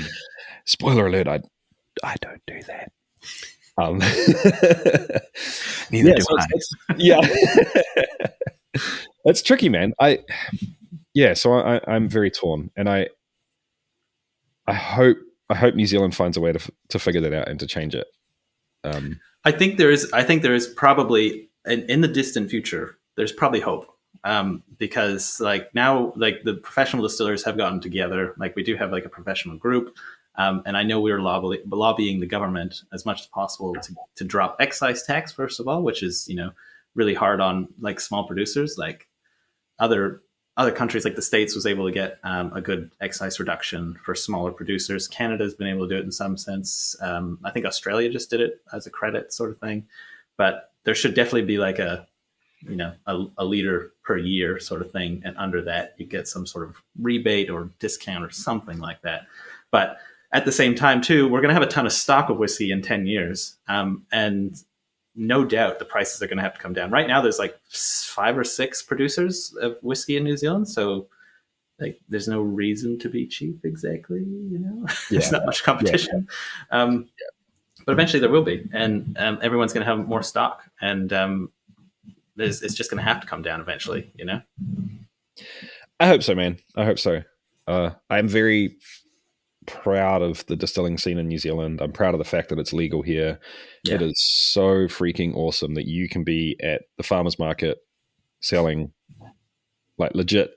spoiler alert, I don't do that. Neither do I. It's tricky, man. So I'm very torn, and I hope New Zealand finds a way to figure that out and to change it. I think there is probably in the distant future, there's probably hope. Because like now, like the professional distillers have gotten together, like we do have like a professional group. And I know we're lobbying the government as much as possible to drop excise tax, first of all, which is, really hard on like small producers. Like other countries like the States was able to get a good excise reduction for smaller producers. Canada's been able to do it in some sense. I think Australia just did it as a credit sort of thing. But there should definitely be like a liter per year sort of thing. And under that, you get some sort of rebate or discount or something like that. But at the same time, too, we're going to have a ton of stock of whiskey in 10 years. And no doubt the prices are going to have to come down. Right now, there's like 5 or 6 producers of whiskey in New Zealand. So like, there's no reason to be cheap exactly. There's not much competition. But eventually there will be. And everyone's going to have more stock. And it's just going to have to come down eventually, I hope so, man. I hope so. I'm very proud of the distilling scene in New Zealand. I'm proud of the fact that it's legal here. It is so freaking awesome that you can be at the farmer's market selling like legit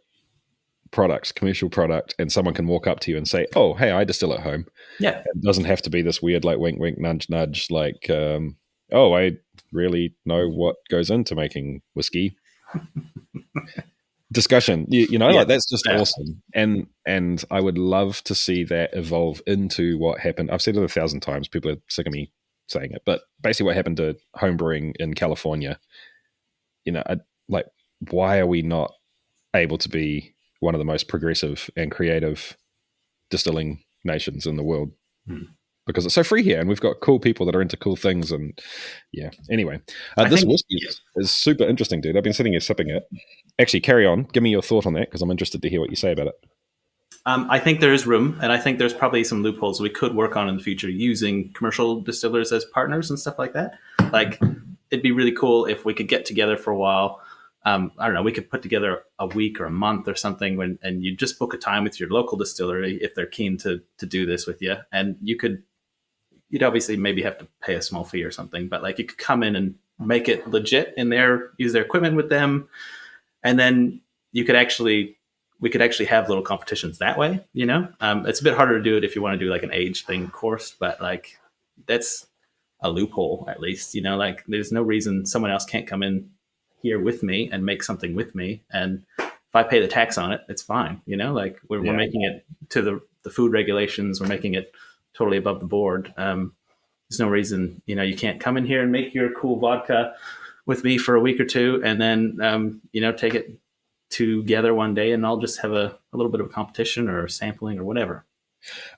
products, commercial product, and someone can walk up to you and say, "Oh, hey, I distill at home." Yeah. It doesn't have to be this weird like wink wink nudge nudge like oh, I really know what goes into making whiskey. Discussion, like that's just awesome, and I would love to see that evolve into what happened. I've said it 1,000 times. People are sick of me saying it, but basically, what happened to homebrewing in California? Why are we not able to be one of the most progressive and creative distilling nations in the world? Because it's so free here, and we've got cool people that are into cool things. And anyway, this whiskey is super interesting, dude. I've been sitting here sipping it. Actually, carry on. Give me your thought on that, because I'm interested to hear what you say about it. I think there is room, and I think there's probably some loopholes we could work on in the future using commercial distillers as partners and stuff like that. Like, it'd be really cool if we could get together for a while. I don't know, we could put together a week or a month or something and you just book a time with your local distillery if they're keen to do this with you. And you'd obviously maybe have to pay a small fee or something, but like you could come in and make it legit use their equipment with them. And then we could actually have little competitions that way, it's a bit harder to do it if you want to do like an age thing course, but like that's a loophole at least, like there's no reason someone else can't come in here with me and make something with me. And if I pay the tax on it, it's fine. Like we're making it to the food regulations. We're making it totally above the board. There's no reason, you can't come in here and make your cool vodka with me for a week or two. And then, take it together one day and I'll just have a little bit of a competition or sampling or whatever.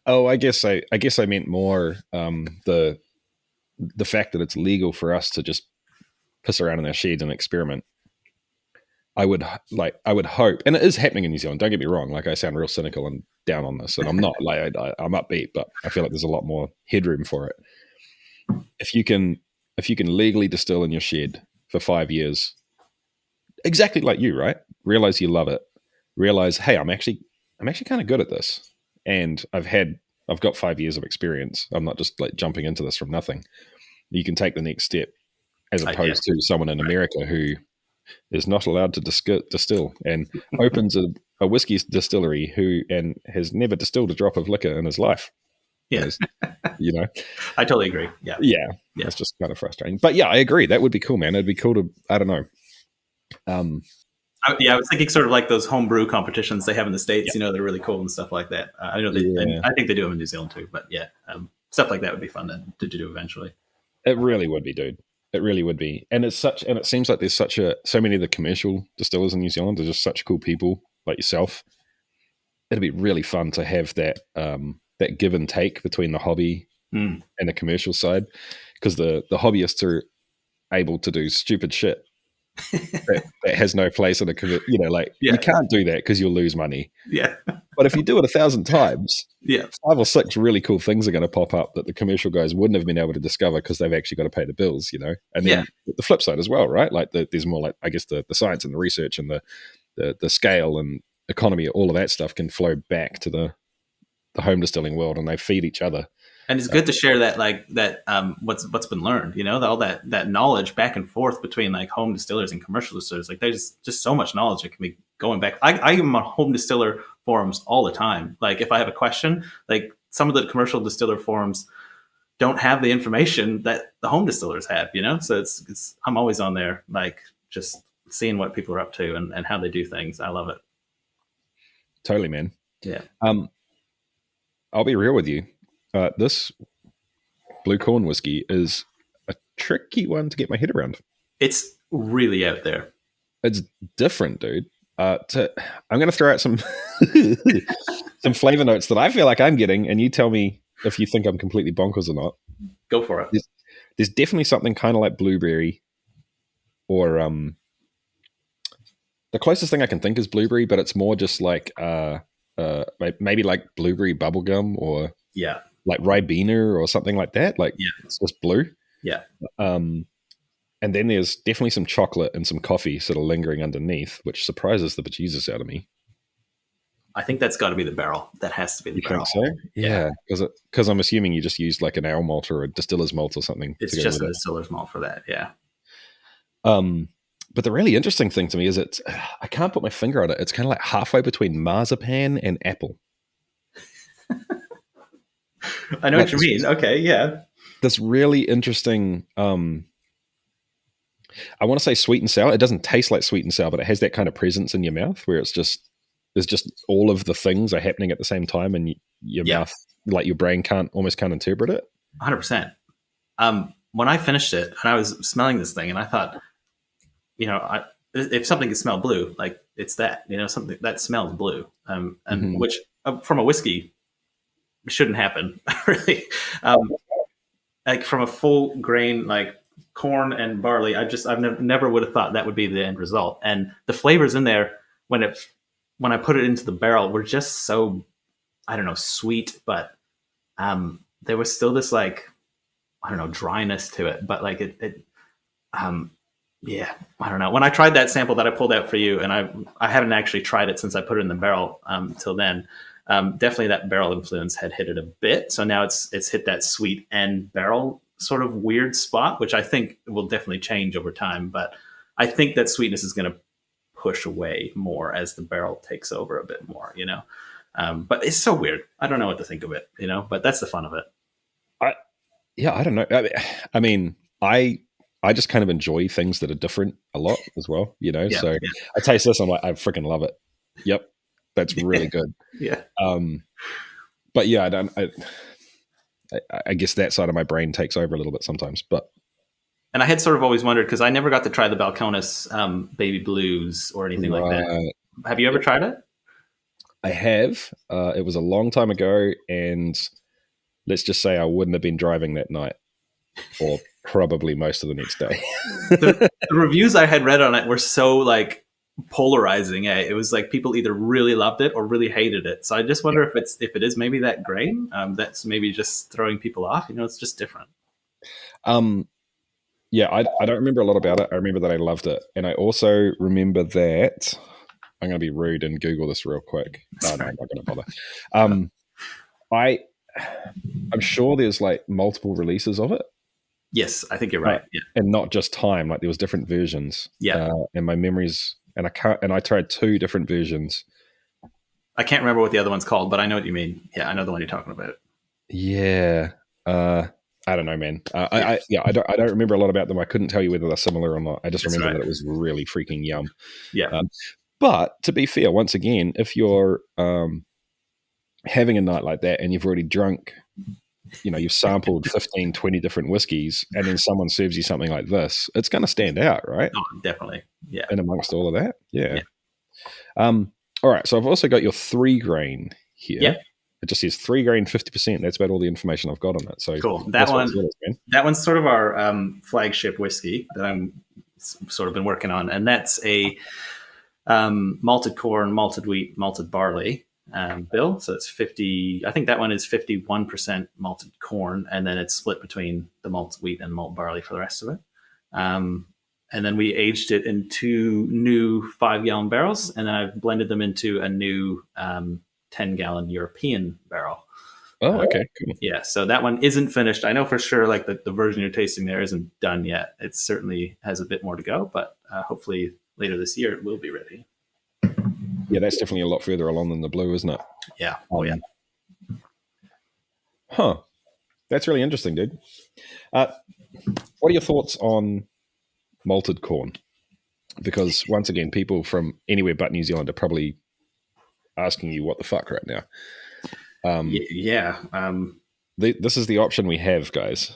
Oh, I guess I meant more the fact that it's legal for us to just piss around in our sheds and experiment. I would hope, and it is happening in New Zealand. Don't get me wrong. Like I sound real cynical and down on this, and I'm not. Like I'm upbeat, but I feel like there's a lot more headroom for it. If you can legally distill in your shed for 5 years, exactly like you, right? Realize you love it. Realize, hey, I'm actually kind of good at this, and I've got 5 years of experience. I'm not just like jumping into this from nothing. You can take the next step, as opposed to someone in America who is not allowed to distill and opens a whiskey distillery and has never distilled a drop of liquor in his life. Yeah. I totally agree. Yeah. It's just kind of frustrating. But yeah, I agree. That would be cool, man. It'd be cool to, I don't know. I was thinking sort of like those homebrew competitions they have in the States, they're really cool and stuff like that. I know and I think they do them in New Zealand too, but stuff like that would be fun to do eventually. It really would be, dude. It really would be. And it seems like there's so many of the commercial distillers in New Zealand are just such cool people. like yourself, it'd be really fun to have that that give and take between the hobby and the commercial side, because the hobbyists are able to do stupid shit that has no place in a you can't do that because you'll lose money. Yeah. But if you do it 1,000 times, Yeah. 5 or 6 really cool things are going to pop up that the commercial guys wouldn't have been able to discover because they've actually got to pay the bills, And then the flip side as well, right? Like there's more like, I guess, the science and the research and the scale and economy, all of that stuff can flow back to the home distilling world, and they feed each other. And it's good to share that, what's been learned, all that knowledge back and forth between like home distillers and commercial distillers. Like there's just so much knowledge that can be going back. I am on home distiller forums all the time. Like if I have a question, like some of the commercial distiller forums don't have the information that the home distillers have, So it's I'm always on there, like just seeing what people are up to and how they do things. I love it. Totally, man. Yeah. I'll be real with you. This blue corn whiskey is a tricky one to get my head around. It's really out there. It's different, dude. I'm going to throw out some some flavor notes that I feel like I'm getting, and you tell me if you think I'm completely bonkers or not. Go for it. There's definitely something kind of like blueberry, or the closest thing I can think is blueberry, but it's more just like maybe like blueberry bubblegum, or like Ribena or something like that. Like it's just blue. Yeah. And then there's definitely some chocolate and some coffee sort of lingering underneath, which surprises the bejesus out of me. I think that's got to be the barrel. That has to be the barrel. Think so? Yeah, because I'm assuming you just used like an ale malt or a distiller's malt or something. It's just a distiller's malt for that, yeah. But the really interesting thing to me is I can't put my finger on it. It's kind of like halfway between marzipan and apple. I know what you mean. Okay, yeah. This really interesting... I want to say sweet and sour. It doesn't taste like sweet and sour, but it has that kind of presence in your mouth where there's just all of the things are happening at the same time, and your mouth, like your brain almost can't interpret it. 100%. When I finished it and I was smelling this thing, and I thought, if something can smell blue, like it's that, something that smells blue, and which from a whiskey shouldn't happen really. Like from a full grain, like corn and barley, I've never would have thought that would be the end result. And the flavors in there when I put it into the barrel were just so, I don't know, sweet, but there was still this like, I don't know, dryness to it, but like I don't know. When I tried that sample that I pulled out for you, and I haven't actually tried it since I put it in the barrel till then. Definitely that barrel influence had hit it a bit. So now it's hit that sweet end barrel sort of weird spot, which I think will definitely change over time. But I think that sweetness is going to push away more as the barrel takes over a bit more, But it's so weird. I don't know what to think of it, but that's the fun of it. I don't know. I mean, I just kind of enjoy things that are different a lot as well, so I taste this, I'm like, I freaking love it. Yep. That's really good. Yeah. But yeah, I guess that side of my brain takes over a little bit sometimes, and I had sort of always wondered, because I never got to try the Balcones Baby Blues or anything like that. Have you ever tried it? I have. It was a long time ago, and let's just say I wouldn't have been driving that night, or probably most of the next day. the reviews I had read on it were so like polarizing. It was like people either really loved it or really hated it. So I just wonder if it is maybe that grain that's maybe just throwing people off. It's just different. Yeah, I don't remember a lot about it. I remember that I loved it, and I also remember that I'm going to be rude and Google this real quick. No, I'm not going to bother. I'm sure there's like multiple releases of it. Yes, I think you're right. Yeah. And not just time. Like there was different versions. Yeah. And my memories, and I tried 2 different versions. I can't remember what the other one's called, but I know what you mean. Yeah, I know the one you're talking about. Yeah. I don't know, man. I don't remember a lot about them. I couldn't tell you whether they're similar or not. I just remember that it was really freaking yum. Yeah. But to be fair, once again, if you're having a night like that and you've already drunk, you've sampled 15, 20 different whiskeys, and then someone serves you something like this, it's going to stand out, right? Oh, definitely. Yeah. And amongst all of that. Yeah. All right, so I've also got your 3 grain here. Yeah. It just says 3 grain, 50%. That's about all the information I've got on it. So cool. that's what it is, man. That one's sort of our flagship whiskey that I'm sort of been working on, and that's a malted corn, malted wheat, malted barley bill. So it's 50. I think that one is 51% malted corn, and then it's split between the malted wheat and malt barley for the rest of it. And then we aged it in 2 new 5-gallon barrels, and then I've blended them into a new 10-gallon European barrel. Oh, okay, cool. Yeah, so that one isn't finished. I know for sure, like the version you're tasting there isn't done yet. It certainly has a bit more to go, but hopefully later this year it will be ready. Yeah, that's definitely a lot further along than the blue, isn't it? Yeah. Oh, yeah. Huh. That's really interesting, dude. What are your thoughts on malted corn? Because once again, people from anywhere but New Zealand are probably asking you what the fuck right now. This is the option we have, guys.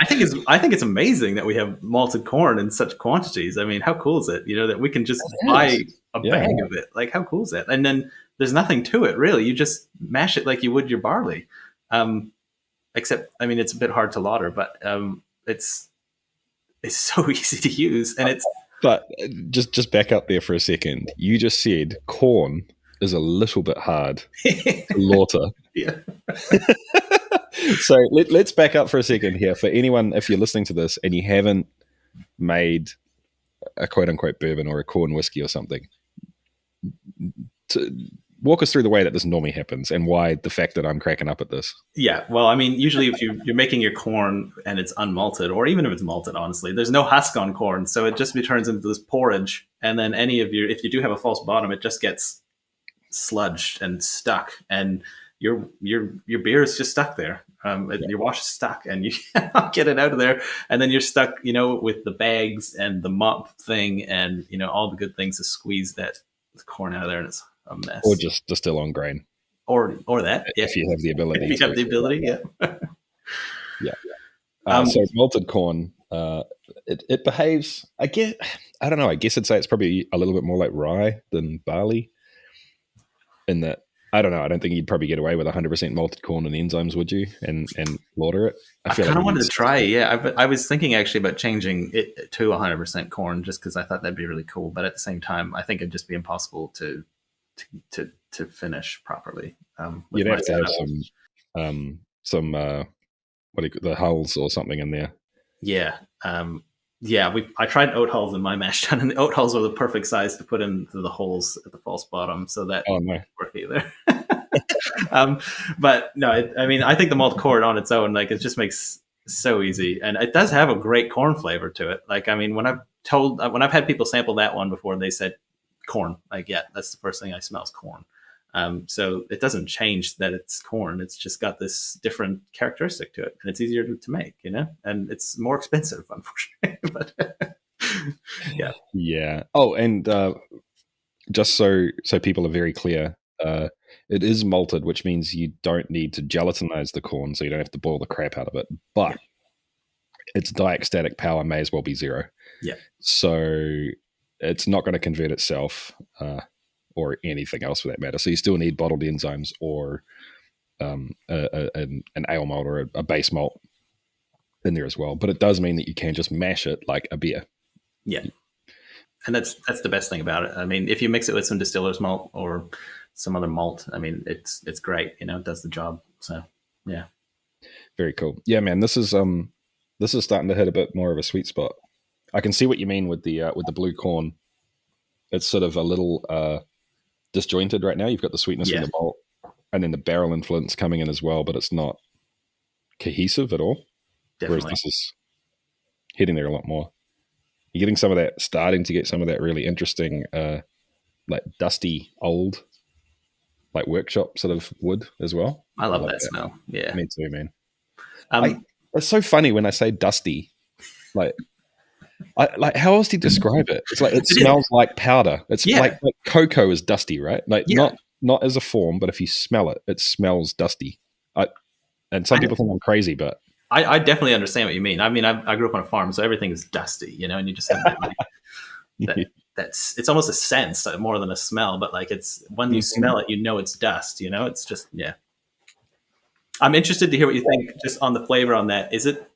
I think it's amazing that we have malted corn in such quantities. I mean, how cool is it? That we can just buy a bag of it. Like, how cool is that? And then there's nothing to it, really. You just mash it like you would your barley. Except, I mean, it's a bit hard to lauter, but it's so easy to use, and it's. But just back up there for a second. You just said corn is a little bit hard to lauter. Yeah. So let's back up for a second here. For anyone, if you're listening to this and you haven't made a quote-unquote bourbon or a corn whiskey or something, to walk us through the way that this normally happens and why the fact that I'm cracking up at this. Yeah, well, I mean, usually if you're making your corn and it's unmalted, or even if it's malted, honestly, there's no husk on corn, so it just turns into this porridge. And then if you do have a false bottom, it just gets sludged and stuck, and your beer is just stuck there. Your wash is stuck, and you cannot get it out of there. And then you're stuck, with the bags and the mop thing, and all the good things to squeeze that corn out of there, and it's a mess. Or just distill on grain. Or that, yeah. If you have the ability. If you have the ability, yeah. Yeah. So malted corn, it behaves. I don't know. I guess I'd say it's probably a little bit more like rye than barley. In that, I don't know. I don't think you'd probably get away with 100% malted corn and enzymes, would you? And lauter it. I kind of wanted to try. Yeah, I was thinking actually about changing it to 100% corn, just because I thought that'd be really cool. But at the same time, I think it'd just be impossible to finish properly. You'd have to have some the hulls or something in there. Yeah. I tried oat hulls in my mash tun, and the oat hulls are the perfect size to put into the holes at the false bottom, so that no. didn't work either. But no, I think the malt corn on its own, like, it just makes so easy, and it does have a great corn flavor to it. Like, I mean, when I've had people sample that one before, they said corn. Like, yeah, that's the first thing I smell is corn. So it doesn't change that it's corn. It's just got this different characteristic to it, and it's easier to make, and it's more expensive, unfortunately. But yeah. Yeah. Oh, and just so people are very clear, it is malted, which means you don't need to gelatinize the corn, so you don't have to boil the crap out of it. But its diastatic power may as well be 0. Yeah. So it's not going to convert itself. Or anything else for that matter. So you still need bottled enzymes or an ale malt or a base malt in there as well. But it does mean that you can just mash it like a beer. Yeah. And that's the best thing about it. I mean, if you mix it with some distiller's malt or some other malt, I mean, it's great. It does the job. So yeah. Very cool. Yeah, man. This is starting to hit a bit more of a sweet spot. I can see what you mean with the blue corn. It's sort of a little disjointed right now. You've got the sweetness from the malt, and then the barrel influence coming in as well, but it's not cohesive at all. Definitely. Whereas this is hitting there a lot more. You're getting some of that, starting to get some of that really interesting, like dusty old, like workshop sort of wood as well. I love that smell. Yeah, me too, man. It's so funny when I say dusty, like how else do you describe it? It's like it smells like powder. It's like cocoa is dusty, right? Like not as a form, but if you smell it, it smells dusty. And some people think I'm crazy, but I definitely understand what you mean. I mean, I grew up on a farm, so everything is dusty, and you just have that it's almost a sense more than a smell, but like it's when you smell it, it's dust. It's just I'm interested to hear what you think just on the flavor on that. Is it?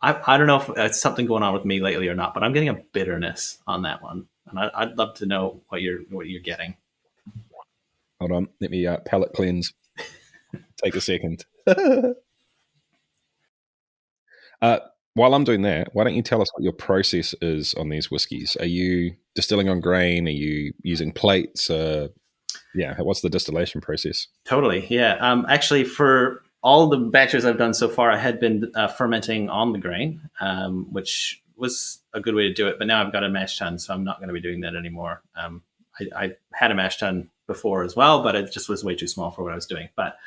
I don't know if it's something going on with me lately or not, but I'm getting a bitterness on that one, and I'd love to know what you're getting. Hold on, let me palate cleanse. Take a second. While I'm doing that, why don't you tell us what your process is on these whiskies? Are you distilling on grain? Are you using plates? What's the distillation process? Totally, yeah. Actually, for all the batches I've done so far, I had been fermenting on the grain, which was a good way to do it. But now I've got a mash tun, so I'm not going to be doing that anymore. I had a mash tun before as well, but it just was way too small for what I was doing. But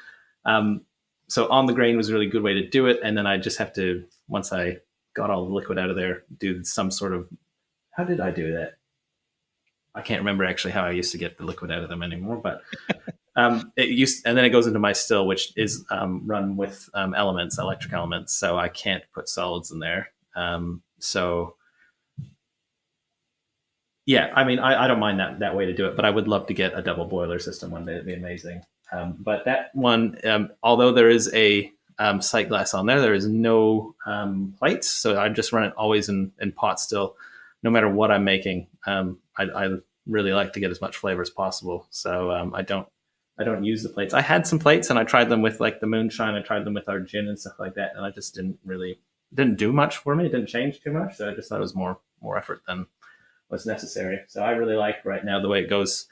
so on the grain was a really good way to do it. And then I just have to, once I got all the liquid out of there, do some sort of, how did I do that? I can't remember actually how I used to get the liquid out of them anymore, but and then it goes into my still, which is run with electric elements. So I can't put solids in there. I mean, I don't mind that way to do it, but I would love to get a double boiler system one day. It'd be amazing. But that one, although there is a sight glass on there is no plates. So I just run it always in pot still, no matter what I'm making. I really like to get as much flavor as possible. So I don't use the plates. I had some plates and I tried them with like the Moonshine. I tried them with our gin and stuff like that. And I just didn't do much for me. It didn't change too much. So I just thought it was more effort than was necessary. So I really like right now the way it goes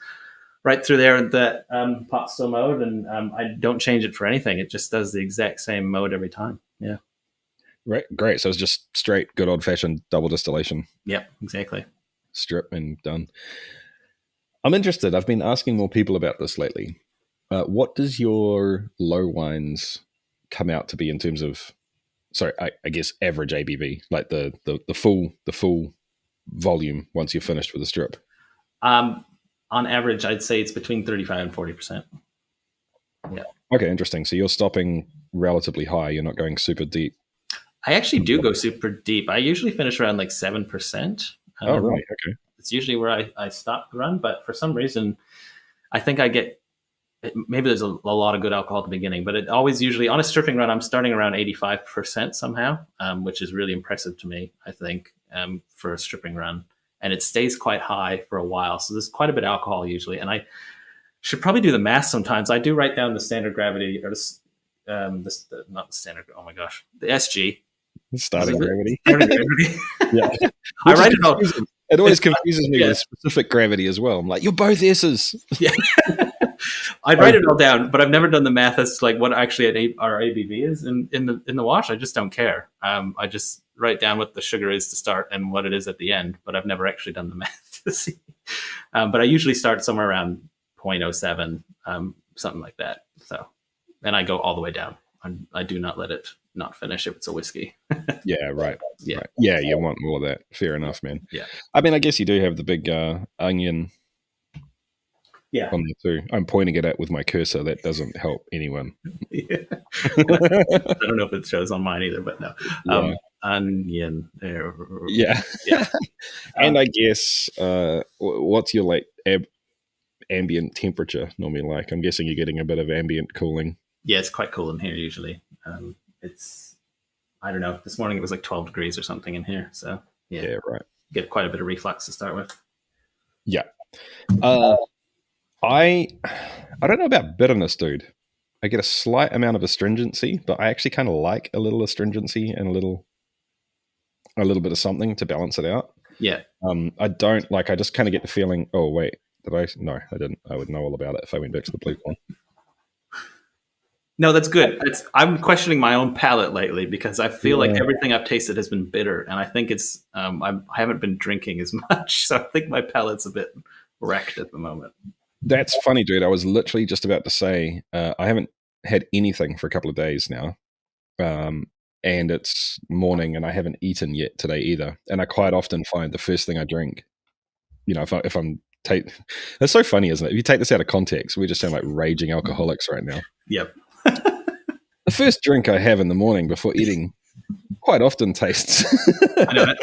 right through there, that pot still mode. And I don't change it for anything. It just does the exact same mode every time. Yeah. Right. Great. So it's just straight, good old fashioned double distillation. Yep, exactly. Strip and done. I'm interested. I've been asking more people about this lately. What does your low wines come out to be in terms of, I guess average ABV, like the full volume once you're finished with the strip? On average, I'd say it's between 35 and 40%. Yeah. Okay, interesting. So you're stopping relatively high. You're not going super deep. I actually do go super deep. I usually finish around like 7%. Oh, right. Okay. It's usually where I stop the run, but for some reason, I think I get, maybe there's a lot of good alcohol at the beginning, but it always usually, on a stripping run, I'm starting around 85% somehow, which is really impressive to me, I think, for a stripping run. And it stays quite high for a while. So there's quite a bit of alcohol usually. And I should probably do the math sometimes. I do write down the standard gravity, or not the standard, oh my gosh, the SG. Starting gravity. Starting gravity. Yeah. I write it all. It always confuses me with specific gravity as well. I'm like, you're both S's. Yeah. I write it all down, but I've never done the math as to like what actually our ABV is in the wash. I just don't care. I just write down what the sugar is to start and what it is at the end, but I've never actually done the math to see. But I usually start somewhere around 0.07, something like that. So then I go all the way down. I do not let it not finish if it's a whiskey. Yeah, right. Yeah. Right. Yeah, you want all of that. Fair enough, man. Yeah. I mean, I guess you do have the big onion on there too. I'm pointing it at with my cursor. That doesn't help anyone. Yeah. I don't know if it shows on mine either, but no. Yeah. Onion. Yeah. Yeah. And I guess, what's your like ambient temperature normally like? I'm guessing you're getting a bit of ambient cooling. Yeah, it's quite cool in here usually. It's, I don't know, this morning it was like 12 degrees or something in here. So yeah, right. Get quite a bit of reflux to start with. Yeah. I don't know about bitterness, dude. I get a slight amount of astringency, but I actually kind of like a little astringency and a little bit of something to balance it out. Yeah. I don't like, I just kind of get the feeling, oh wait, no, I didn't. I would know all about it if I went back to the blue one. No, that's good. I'm questioning my own palate lately because I feel like everything I've tasted has been bitter, and I think it's I haven't been drinking as much, so I think my palate's a bit wrecked at the moment. That's funny, dude. I was literally just about to say I haven't had anything for a couple of days now, and it's morning, and I haven't eaten yet today either. And I quite often find the first thing I drink, if I'm it's so funny, isn't it? If you take this out of context, we just sound like raging alcoholics right now. Yep. The first drink I have in the morning before eating quite often tastes. I know.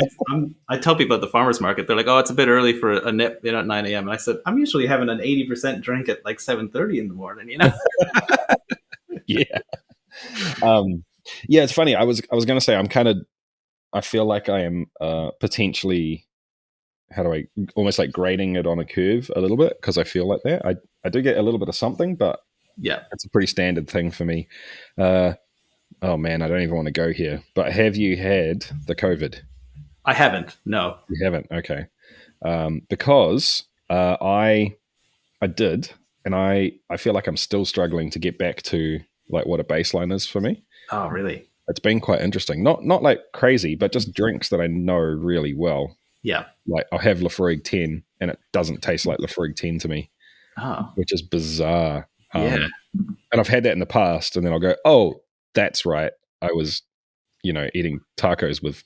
I tell people at the farmers market, they're like, "Oh, it's a bit early for a nip, at 9 a.m." And I said, "I'm usually having an 80% drink at like 7:30 in the morning." Yeah. Yeah, it's funny. I was going to say I feel like I am potentially, how do I, almost like grading it on a curve a little bit, because I feel like that. I do get a little bit of something, but yeah, it's a pretty standard thing for me. Oh man, I don't even want to go here. But have you had the COVID? I haven't. No, You haven't. Okay, because I did, and I feel like I'm still struggling to get back to like what a baseline is for me. Oh, really? It's been quite interesting. Not like crazy, but just drinks that I know really well. Yeah. Like I'll have Lafroig 10, and it doesn't taste like Lafroig 10 to me, which is bizarre. Yeah. And I've had that in the past, and then I'll go, oh, that's right. I was, eating tacos with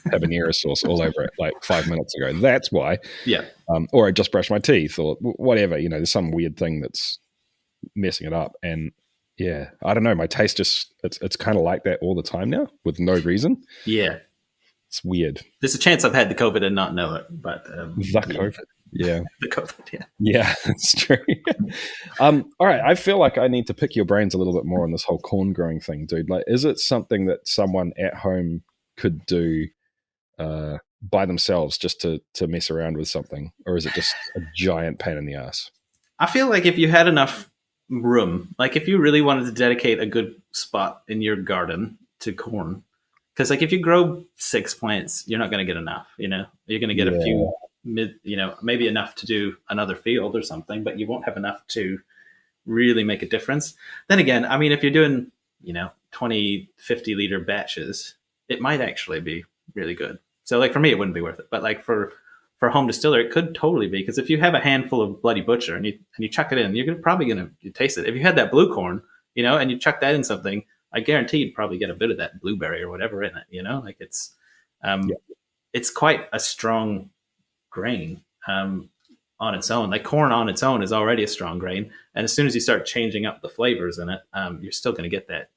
habanero sauce all over it like 5 minutes ago. That's why. Yeah. Or I just brushed my teeth or whatever. There's some weird thing that's messing it up. And yeah, I don't know. My taste just, it's kind of like that all the time now with no reason. Yeah. It's weird. There's a chance I've had the COVID and not know it, but the COVID. Yeah. The COVID, yeah. Yeah, that's true. All right. I feel like I need to pick your brains a little bit more on this whole corn growing thing, dude. Like, is it something that someone at home could do by themselves just to mess around with something? Or is it just a giant pain in the ass? I feel like if you had enough room, like if you really wanted to dedicate a good spot in your garden to corn, because like if you grow 6 plants, you're not going to get enough, you're going to get a few maybe enough to do another field or something, but you won't have enough to really make a difference. Then again, I mean, if you're doing, 20, 50 liter batches, it might actually be really good. So like for me, it wouldn't be worth it, but like for a home distiller, it could totally be, because if you have a handful of Bloody Butcher and you chuck it in, you're probably going to taste it. If you had that blue corn, and you chuck that in something, I guarantee you'd probably get a bit of that blueberry or whatever in it, like it's, it's quite a strong grain on its own. Like corn on its own is already a strong grain, and as soon as you start changing up the flavors in it, you're still going to get that.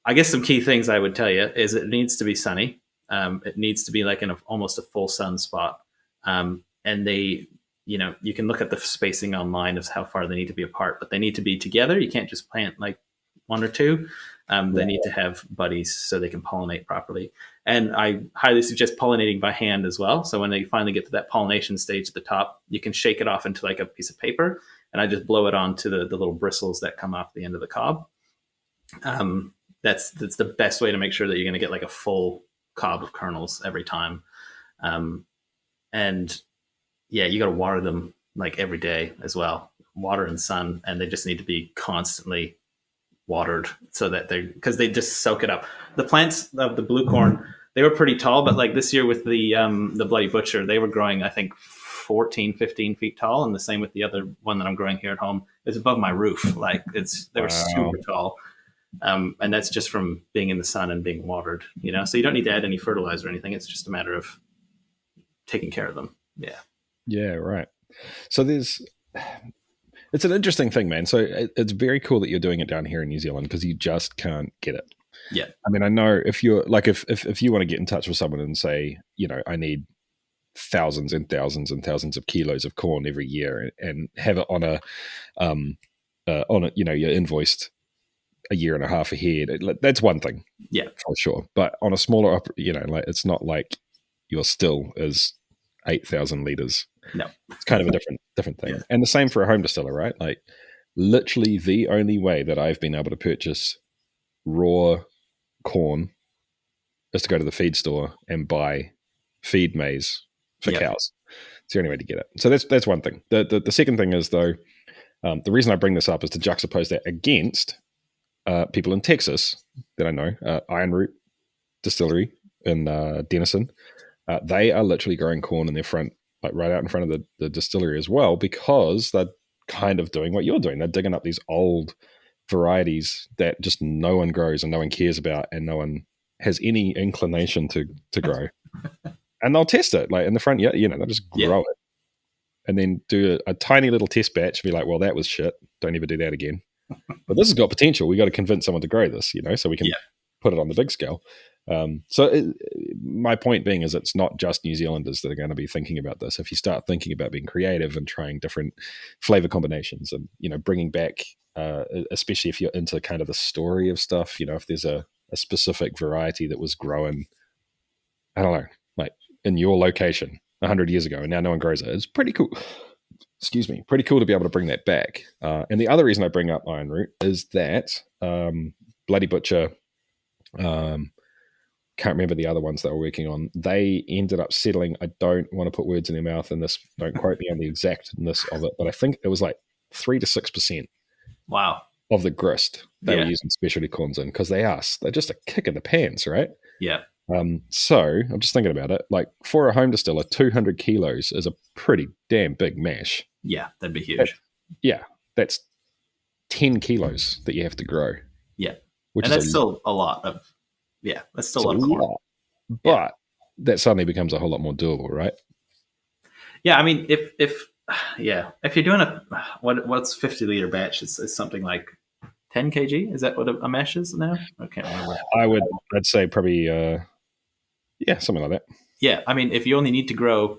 I guess some key things I would tell you is it needs to be sunny. It needs to be like in almost a full sun spot, and they, you can look at the spacing online of how far they need to be apart, but they need to be together. You can't just plant like one or two. They need to have buddies so they can pollinate properly. And I highly suggest pollinating by hand as well. So when they finally get to that pollination stage at the top, you can shake it off into like a piece of paper, and I just blow it onto the little bristles that come off the end of the cob. That's the best way to make sure that you're going to get like a full cob of kernels every time. And yeah, you got to water them like every day as well. Water and sun, and they just need to be constantly watered so that because they just soak it up. The plants of the blue corn, they were pretty tall, but like this year with the Bloody Butcher, they were growing, I think 14, 15 feet tall. And the same with the other one that I'm growing here at home. It's above my roof. Like they were super tall. And that's just from being in the sun and being watered, so you don't need to add any fertilizer or anything. It's just a matter of taking care of them. Yeah. Yeah. Right. So it's an interesting thing, man. So it's very cool that you're doing it down here in New Zealand, because you just can't get it. Yeah. I mean, I know if you're like, if you want to get in touch with someone and say, I need thousands and thousands and thousands of kilos of corn every year and have it on you're invoiced a year and a half ahead. That's one thing. Yeah, for sure. But on a smaller, like it's not like your still is 8,000 liters. No, it's kind of a different thing. Yeah. And the same for a home distiller, right? Like literally the only way that I've been able to purchase raw corn is to go to the feed store and buy feed maize for cows. It's the only way to get it. So that's one thing. The second thing is, though, the reason I bring this up is to juxtapose that against people in Texas that I know, Iron Root Distillery in Denison. They are literally growing corn in their front, like right out in front of the distillery as well, because they're kind of doing what you're doing. They're digging up these old varieties that just no one grows and no one cares about and no one has any inclination to grow. And they'll test it like in the front, they'll just grow it and then do a tiny little test batch and be like, well, that was shit. Don't ever do that again. But this has got potential. We got to convince someone to grow this, so we can put it on the big scale. My point being is it's not just New Zealanders that are going to be thinking about this. If you start thinking about being creative and trying different flavor combinations and, bringing back, especially if you're into kind of the story of stuff, if there's a specific variety that was grown, I don't know, like in your location 100 years ago and now no one grows it, it's pretty cool. Excuse me, pretty cool to be able to bring that back. And the other reason I bring up Iron Root is that Bloody Butcher, can't remember the other ones they were working on. They ended up settling, I don't want to put words in their mouth in this, don't quote me on the exactness of it, but I think it was like 3 to 6%. Wow. Of the grist they were using specialty corns in, because they're just a kick in the pants, right? Yeah. So I'm just thinking about it. Like for a home distiller, 200 kilos is a pretty damn big mash. Yeah, that'd be huge. That's 10 kilos that you have to grow. Yeah, and that's still a lot of. Yeah, that's still a lot of corn. But that suddenly becomes a whole lot more doable, right? Yeah, I mean, if you're doing what's 50-liter batch, it's something like 10 kg. Is that what a mash is now? I can't remember. I'd say probably, something like that. Yeah, I mean, if you only need to grow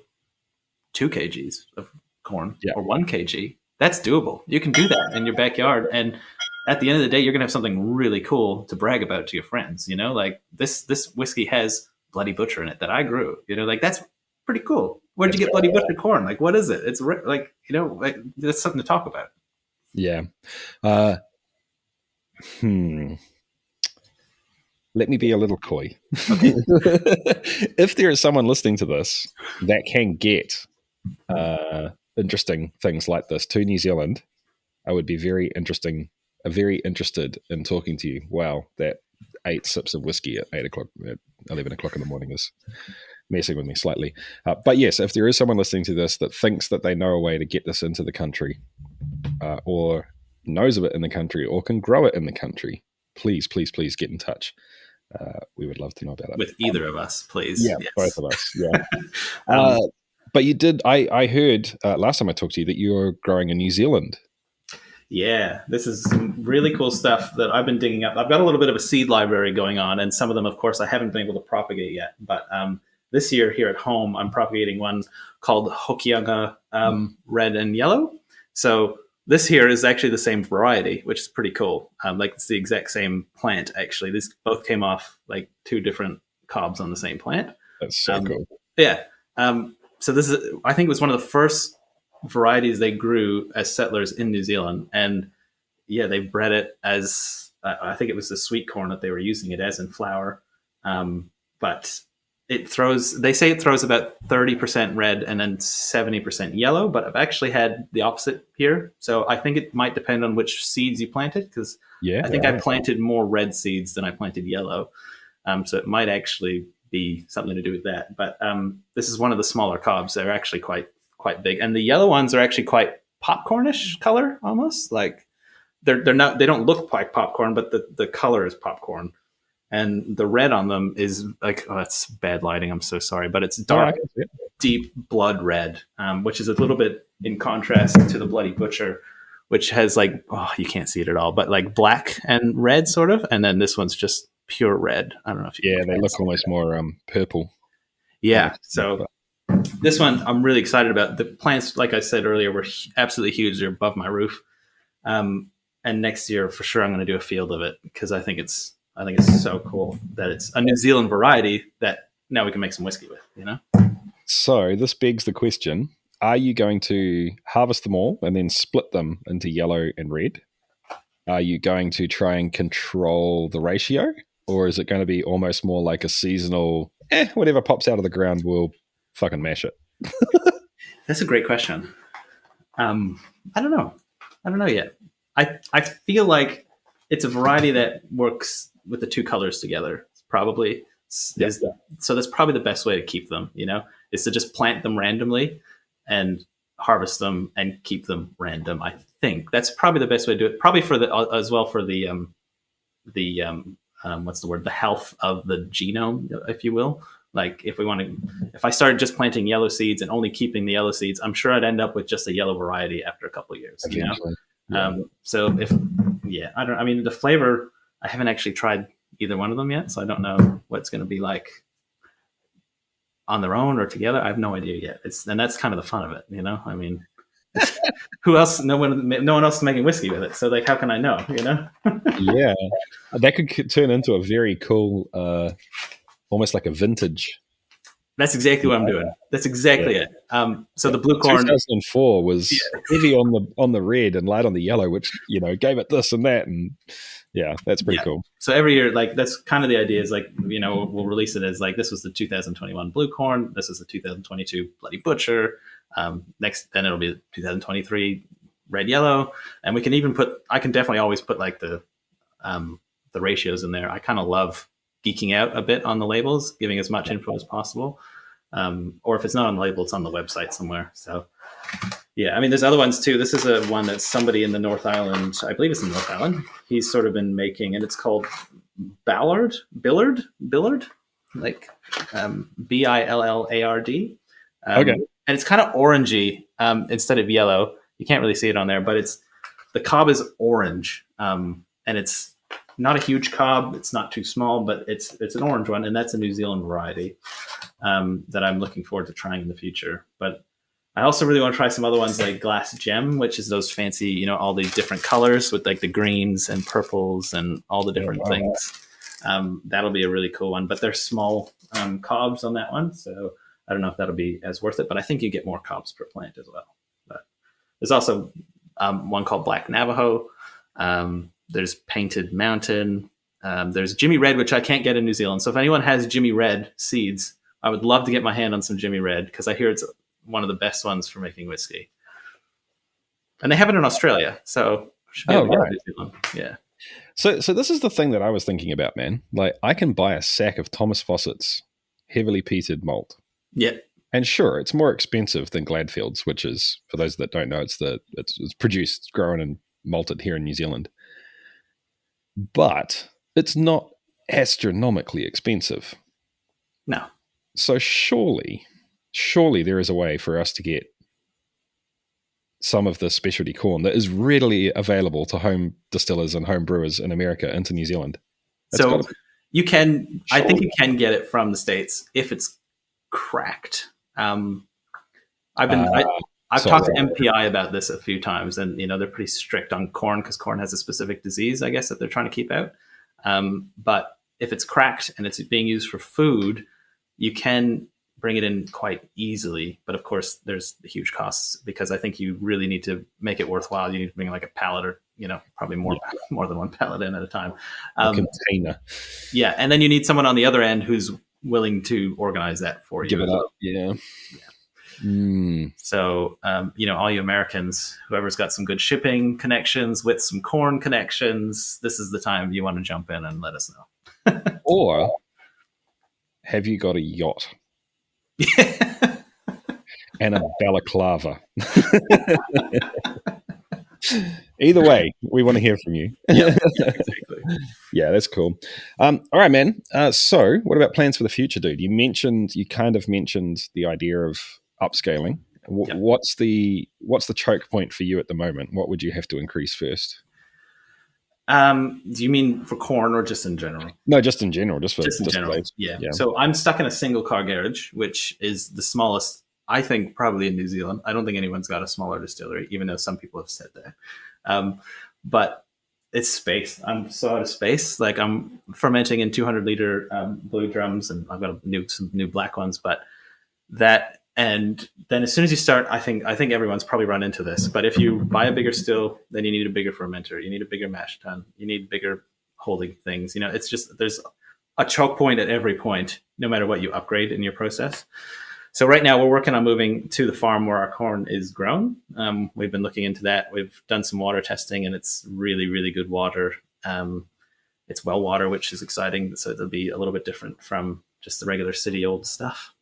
2 kgs of corn or 1 kg, that's doable. You can do that in your backyard, and at the end of the day, you're gonna have something really cool to brag about to your friends. Like this whiskey has Bloody Butcher in it that I grew. Like that's pretty cool. Where'd you get Bloody Butcher corn? Like, what is it? It's like that's something to talk about. Yeah. Let me be a little coy. Okay. If there is someone listening to this that can get interesting things like this to New Zealand, I would be very interested in talking to you. Wow, that 8 sips of whiskey at 11 o'clock in the morning is messing with me slightly. But yes, if there is someone listening to this that thinks that they know a way to get this into the country, or knows of it in the country, or can grow it in the country, please get in touch. We would love to know about it. With either of us, please. Yeah, yes. Both of us. Yeah. But you did. I heard last time I talked to you that you're growing in New Zealand. Yeah, this is some really cool stuff that I've been digging up. I've got a little bit of a seed library going on, and some of them, of course, I haven't been able to propagate yet. But this year here at home, I'm propagating one called Hokianga Red and Yellow. So this here is actually the same variety, which is pretty cool. Like it's the exact same plant, actually. These both came off like 2 different cobs on the same plant. That's so cool. Yeah. So this is, I think it was one of the first varieties they grew as settlers in New Zealand. And yeah, they bred it as, I think it was the sweet corn that they were using it as in flour. But they say it throws about 30% red and then 70% yellow, but I've actually had the opposite here. So I think it might depend on which seeds you planted, because I think I planted more red seeds than I planted yellow. So it might actually be something to do with that. But this is one of the smaller cobs. They're actually quite big. And the yellow ones are actually quite popcornish color almost. Like they don't look like popcorn, but the color is popcorn. And the red on them is like, it's bad lighting. I'm so sorry, but it's dark, deep blood red, which is a little bit in contrast to the Bloody Butcher, which has like, you can't see it at all, but like black and red sort of. And then this one's just pure red. I don't know if you they look almost more purple. Yeah. So this one I'm really excited about. The plants, like I said earlier, were absolutely huge. They're above my roof. And next year for sure I'm going to do a field of it, because I think it's so cool that it's a New Zealand variety that now we can make some whiskey with, So this begs the question, are you going to harvest them all and then split them into yellow and red? Are you going to try and control the ratio? Or is it going to be almost more like a seasonal, whatever pops out of the ground, we'll fucking mash it? That's a great question. I don't know yet. I feel like it's a variety that works with the 2 colors together. Probably so that's probably the best way to keep them, is to just plant them randomly and harvest them and keep them random. I think that's probably the best way to do it. Probably for the what's the word? The health of the genome, if you will. Like if I started just planting yellow seeds and only keeping the yellow seeds, I'm sure I'd end up with just a yellow variety after a couple of years. So the flavor, I haven't actually tried either one of them yet, so I don't know what's going to be like on their own or together. I have no idea yet. And that's kind of the fun of it, you know. I mean, who else? No one else is making whiskey with it. So like, how can I know? You know? Yeah, that could turn into a very cool, almost like a vintage. That's exactly what I'm doing. That's exactly it. So the blue corn 2004 was heavy on the red and light on the yellow, which gave it this and that, and yeah, that's pretty cool. So every year, like that's kind of the idea is like we'll release it as like this was the 2021 blue corn, this is the 2022 Bloody Butcher. Next, then it'll be 2023 red yellow, and we can even I can definitely always put like the ratios in there. I kind of love geeking out a bit on the labels, giving as much info as possible. Or if it's not on the label, it's on the website somewhere. So yeah, I mean, there's other ones too. This is one that somebody in the North Island, I believe it's in North Island, he's sort of been making, and it's called Billard, like Billard. Okay. And it's kind of orangey instead of yellow. You can't really see it on there, but the cob is orange, and it's not a huge cob. It's not too small, but it's an orange one, and that's a New Zealand variety that I'm looking forward to trying in the future. But I also really want to try some other ones like Glass Gem, which is those fancy, all these different colors with like the greens and purples and all the different things. That'll be a really cool one, but they're small cobs on that one, so I don't know if that'll be as worth it, but I think you get more cobs per plant as well. But there's also one called Black Navajo. There's Painted Mountain. There's Jimmy Red, which I can't get in New Zealand. So if anyone has Jimmy Red seeds, I would love to get my hand on some Jimmy Red because I hear it's one of the best ones for making whiskey. And they have it in Australia, so should be able to get it in New Zealand. Yeah. So this is the thing that I was thinking about, man. Like I can buy a sack of Thomas Fawcett's heavily peated malt. Yeah. And sure, it's more expensive than Gladfield's, which is, for those that don't know, it's produced, grown, and malted here in New Zealand. But it's not astronomically expensive. No. So surely there is a way for us to get some of the specialty corn that is readily available to home distillers and home brewers in America into New Zealand. So you can, I think you can get it from the States if it's cracked. I've talked to MPI about this a few times, and they're pretty strict on corn because corn has a specific disease, I guess, that they're trying to keep out. But if it's cracked and it's being used for food, you can bring it in quite easily. But of course, there's huge costs because I think you really need to make it worthwhile. You need to bring like a pallet or probably more than one pallet in at a time. A container. Yeah, and then you need someone on the other end who's willing to organize that for you. Give it up. Yeah. So, all you Americans, whoever's got some good shipping connections with some corn connections, this is the time you want to jump in and let us know. Or have you got a yacht? And a balaclava? Either way, we want to hear from you. Yeah, exactly. Yeah, that's cool. All right, man. So what about plans for the future, dude? You kind of mentioned the idea of upscaling. What's the choke point for you at the moment? What would you have to increase first? Do you mean for corn or just in general? No, just in general. Just in general. Yeah. So I'm stuck in a single car garage, which is the smallest, I think, probably in New Zealand. I don't think anyone's got a smaller distillery, even though some people have said that. But it's space. I'm so out of space. Like I'm fermenting in 200-liter blue drums, and I've got some new black ones. But that, and then as soon as you start, I think everyone's probably run into this. But if you buy a bigger still, then you need a bigger fermenter. You need a bigger mash tun. You need bigger holding things. It's just there's a choke point at every point, no matter what you upgrade in your process. So right now we're working on moving to the farm where our corn is grown. We've been looking into that. We've done some water testing, and it's really, really good water. It's well water, which is exciting. So it'll be a little bit different from just the regular city old stuff.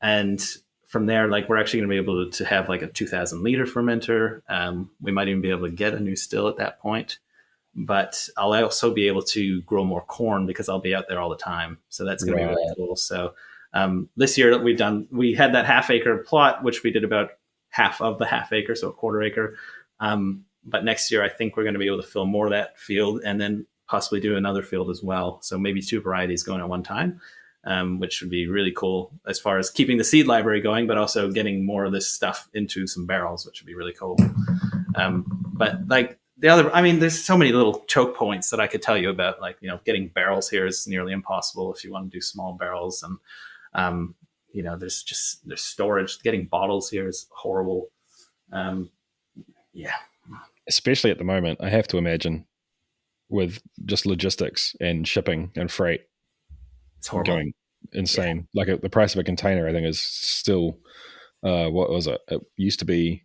And from there, like we're actually going to be able to have like a 2,000-liter fermenter. We might even be able to get a new still at that point. But I'll also be able to grow more corn because I'll be out there all the time. So that's going to be really cool. So this year we had that half-acre plot, which we did about half of the half-acre, so a quarter acre. But next year, I think we're going to be able to fill more of that field and then possibly do another field as well. So maybe 2 varieties going at one time, which would be really cool as far as keeping the seed library going, but also getting more of this stuff into some barrels, which would be really cool. But like the other, I mean, there's so many little choke points that I could tell you about, like, getting barrels here is nearly impossible if you want to do small barrels. And, there's storage. Getting bottles here is horrible. Yeah. Especially at the moment, I have to imagine, with just logistics and shipping and freight, It's horrible. Going insane. Yeah. Like the price of a container, I think, is still, what was it? It used to be,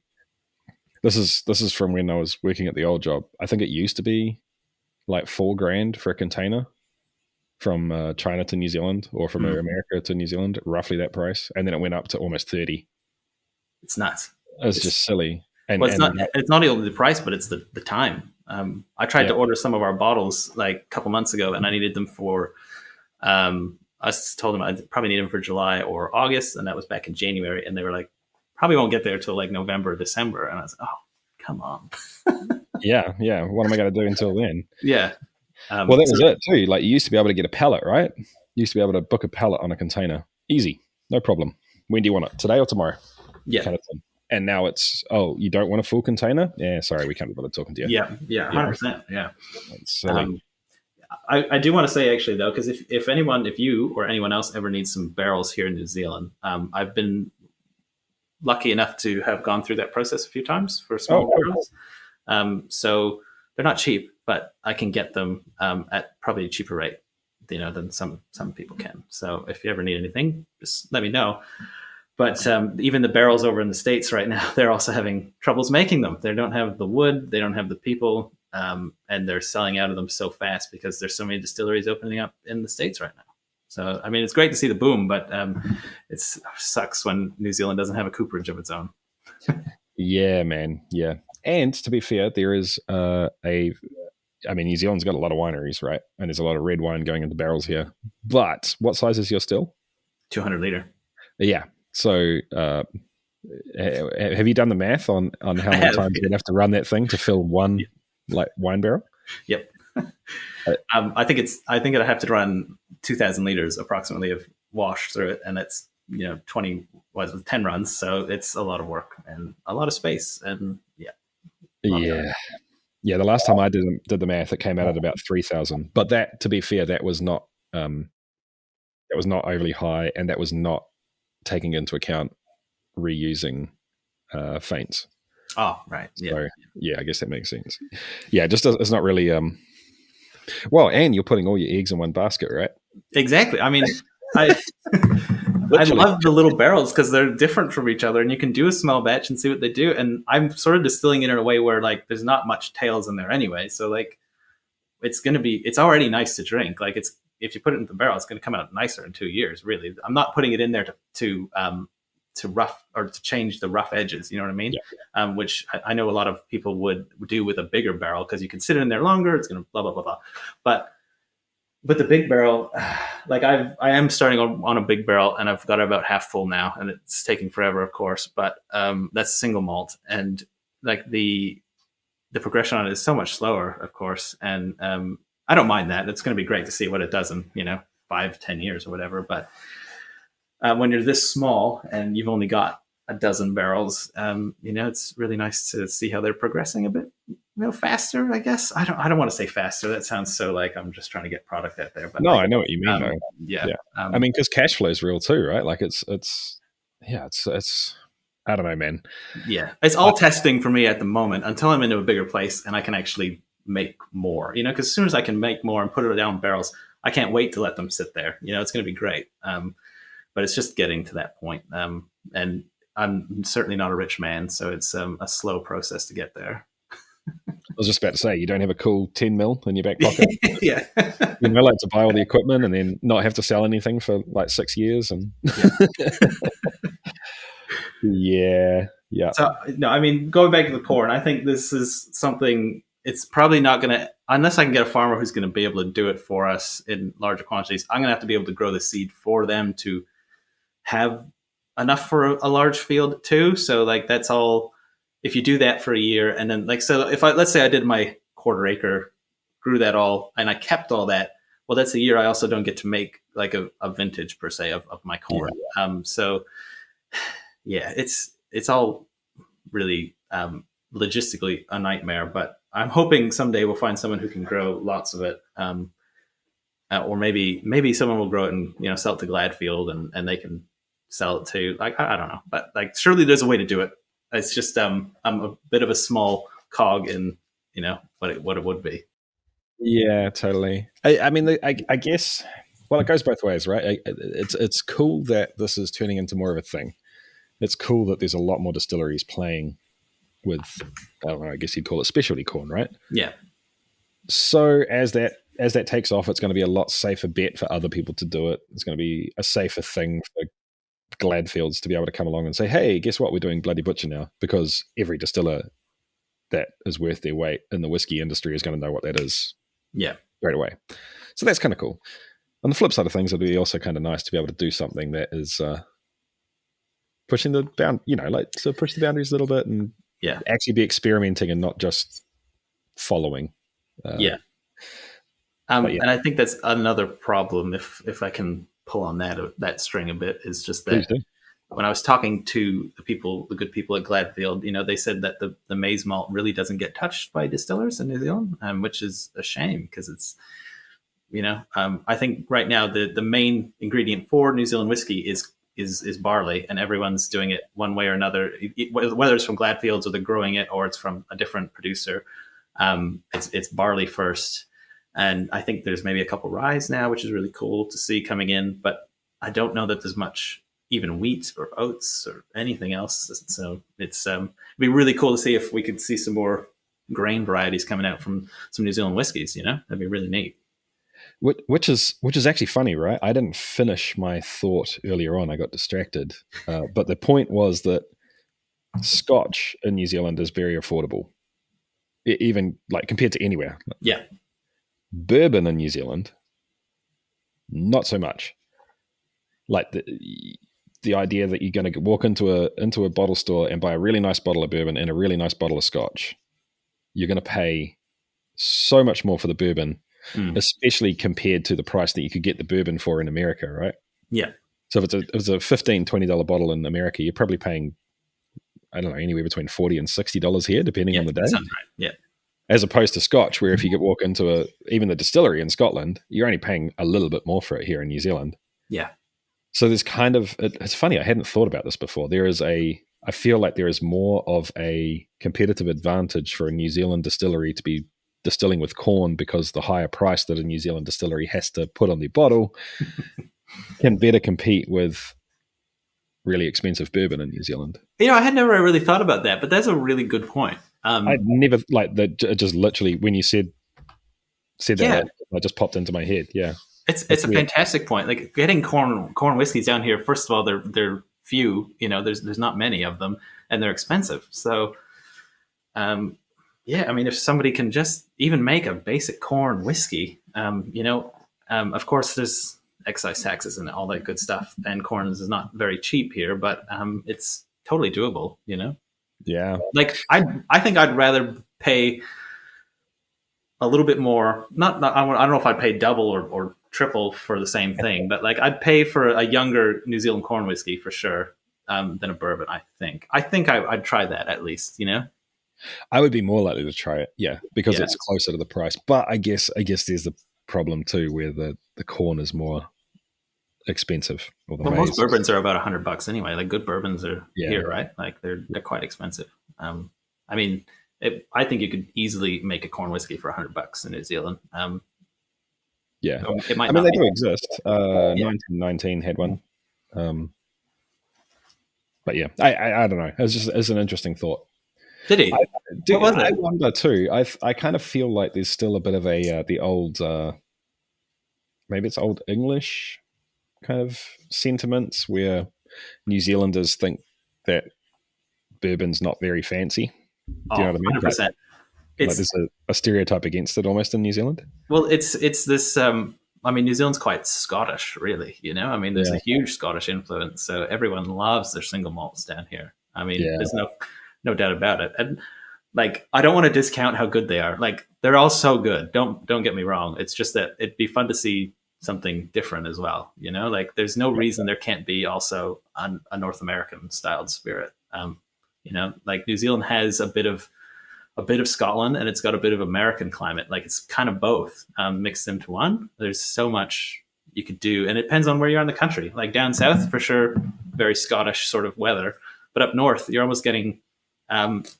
this is from when I was working at the old job. I think it used to be like $4,000 for a container from China to New Zealand, or from America to New Zealand, roughly that price. And then it went up to almost 30. It's nuts. It's just silly. And, it's not only the price, but it's the time. I tried to order some of our bottles like a couple months ago, and I needed them for, I told them I probably need them for July or August, and that was back in January. And they were like, probably won't get there till like November, December. And I was like, oh, come on. Yeah. What am I going to do until then? Yeah. Well, that was it too. Like, you used to be able to get a pallet, right? You used to be able to book a pallet on a container. Easy. No problem. When do you want it? Today or tomorrow? Yeah. Kind of thing. And now it's, you don't want a full container? Yeah, sorry, we can't be able to talking to you. Yeah, 100%. Yeah. It's silly. I do want to say, actually, though, because if you or anyone else ever needs some barrels here in New Zealand, I've been lucky enough to have gone through that process a few times for small barrels. So they're not cheap, but I can get them at probably a cheaper rate, than some people can. So if you ever need anything, just let me know. But even the barrels over in the States right now, they're also having troubles making them. They don't have the wood, they don't have the people, and they're selling out of them so fast because there's so many distilleries opening up in the States right now. So, I mean, it's great to see the boom, but it sucks when New Zealand doesn't have a cooperage of its own. Yeah, man. Yeah. And to be fair, there is New Zealand's got a lot of wineries, right? And there's a lot of red wine going into barrels here. But what size is your still? 200 liter. Yeah. So have you done the math on how many times you'd have to run that thing to fill one like wine barrel? Yep. I think I have to run 2,000 liters approximately of wash through it, and it's 10 runs, so it's a lot of work and a lot of space, and yeah. The last time I did the math, it came out at about 3,000. But that, to be fair, that was not overly high, and that was not taking into account reusing faints. Oh, right. Yeah. So, yeah, I guess that makes sense. Yeah, it's not really. Well, and you're putting all your eggs in one basket, right? Exactly. I mean, I love the little barrels because they're different from each other, and you can do a small batch and see what they do. And I'm sort of distilling it in a way where like there's not much tails in there anyway. So like it's already nice to drink. Like if you put it in the barrel, it's going to come out nicer in 2 years. Really, I'm not putting it in there to rough or to change the rough edges. You know what I mean? Yeah. Which I know a lot of people would do with a bigger barrel because you can sit it in there longer. It's going to blah blah blah blah. But the big barrel, like I am starting on a big barrel, and I've got it about half full now, and it's taking forever, of course. But that's single malt, and like the progression on it is so much slower, of course. And I don't mind that. It's going to be great to see what it does in 5-10 years or whatever. But when you're this small and you've only got a dozen barrels, it's really nice to see how they're progressing a bit faster, I guess. I don't want to say faster. That sounds so like I'm just trying to get product out there. But no, I know what you mean, though. Yeah. I mean, because cash flow is real too, right? Like it's I don't know, man. Yeah, it's all testing for me at the moment until I'm into a bigger place and I can actually make more. Because as soon as I can make more and put it down barrels, I can't wait to let them sit there. It's going to be great. But it's just getting to that point. And I'm certainly not a rich man, so it's a slow process to get there. I was just about to say, you don't have a cool 10 mil in your back pocket. Yeah. You're not allowed to buy all the equipment and then not have to sell anything for like 6 years. And yeah. So, no, I mean, going back to the corn, I think this is something, it's probably not going to, unless I can get a farmer who's going to be able to do it for us in larger quantities, I'm going to have to be able to grow the seed for them to have enough for a large field too. So like, that's all, if you do that for a year and then like, so if let's say I did my quarter acre grew that all and I kept all that, well, that's the year I also don't get to make like a vintage per se of my corn. So yeah, it's all really logistically a nightmare, but I'm hoping someday we'll find someone who can grow lots of it. Or maybe someone will grow it and sell it to Gladfield and they can sell it to, like, I don't know, but like surely there's a way to do it. It's just I'm a bit of a small cog in what it would be. Yeah, totally. I mean, I guess, well, it goes both ways, right? It's cool that this is turning into more of a thing. It's cool that there's a lot more distilleries playing with, I don't know, I guess you'd call it specialty corn, right? Yeah. So as that takes off, it's going to be a lot safer bet for other people to do it. It's going to be a safer thing for Gladfields to be able to come along and say, hey, guess what? We're doing Bloody Butcher now, because every distiller that is worth their weight in the whiskey industry is going to know what that is. Yeah. Right away. So that's kind of cool. On the flip side of things, it'll be also kind of nice to be able to do something that is pushing the push the boundaries a little bit and actually be experimenting and not just following. And I think that's another problem, if I can pull on that string a bit, is just that when I was talking to the good people at Gladfield, they said that the maize malt really doesn't get touched by distillers in New Zealand, which is a shame because it's, I think right now the main ingredient for New Zealand whiskey is barley, and everyone's doing it one way or another, whether it's from Gladfields or they're growing it or it's from a different producer. It's barley first. And I think there's maybe a couple ryes now, which is really cool to see coming in, but I don't know that there's much even wheat or oats or anything else. So it's it'd be really cool to see if we could see some more grain varieties coming out from some New Zealand whiskeys. That'd be really neat. Which is actually funny, right? I didn't finish my thought earlier on. I got distracted. But the point was that Scotch in New Zealand is very affordable, even like compared to anywhere. Yeah. Bourbon in New Zealand, not so much. Like the idea that you're going to walk into a bottle store and buy a really nice bottle of bourbon and a really nice bottle of Scotch, you're going to pay so much more for the bourbon, especially compared to the price that you could get the bourbon for in America, right? Yeah. So if it's a $15, $20 bottle in America, you're probably paying, I don't know, anywhere between $40 and $60 here, depending on the day. That sounds right. Yeah. As opposed to Scotch, where if you walk into even the distillery in Scotland, you're only paying a little bit more for it here in New Zealand. Yeah. So there's kind of, it's funny, I hadn't thought about this before. I feel like there is more of a competitive advantage for a New Zealand distillery to be distilling with corn, because the higher price that a New Zealand distillery has to put on their bottle can better compete with really expensive bourbon in New Zealand. I had never really thought about that, but that's a really good point. I never, like, that just literally when you said that, it just popped into my head. Yeah. It's a fantastic point. Like, getting corn whiskeys down here, first of all, they're few, there's not many of them, and they're expensive. So, if somebody can just even make a basic corn whiskey, of course there's excise taxes and all that good stuff, and corn is not very cheap here, but it's totally doable, Yeah. Like, I think I'd rather pay a little bit more. I don't know if I'd pay double or triple for the same thing, but like, I'd pay for a younger New Zealand corn whiskey for sure than a bourbon. I think I'd try that at least. I would be more likely to try it, because it's closer to the price. But I guess there's the problem too, where the corn is more expensive. Or the most bourbons are about $100 anyway. Like, good bourbons are here, right? Like, they're quite expensive. I think you could easily make a corn whiskey for $100 in New Zealand. It might. They do exist. 1919 had one. But yeah, I don't know. It's an interesting thought. Did he? What was it? I wonder too. I kind of feel like there's still a bit of the old, maybe it's old English kind of sentiments where New Zealanders think that bourbon's not very fancy. Do you know what I mean? 100%. Like there's a stereotype against it almost in New Zealand. Well, it's this. New Zealand's quite Scottish, really. There's a huge Scottish influence, so everyone loves their single malts down here. There's no doubt about it. And like, I don't want to discount how good they are. Like, they're all so good. Don't get me wrong. It's just that it'd be fun to see something different as well. You know, like there's no reason there can't be also a North American styled spirit. You know, like New Zealand has a bit of Scotland, and it's got a bit of American climate. Like it's kind of both mixed into one. There's so much you could do, and it depends on where you are in the country. Like down south, for sure, very Scottish sort of weather, but up north, you're almost getting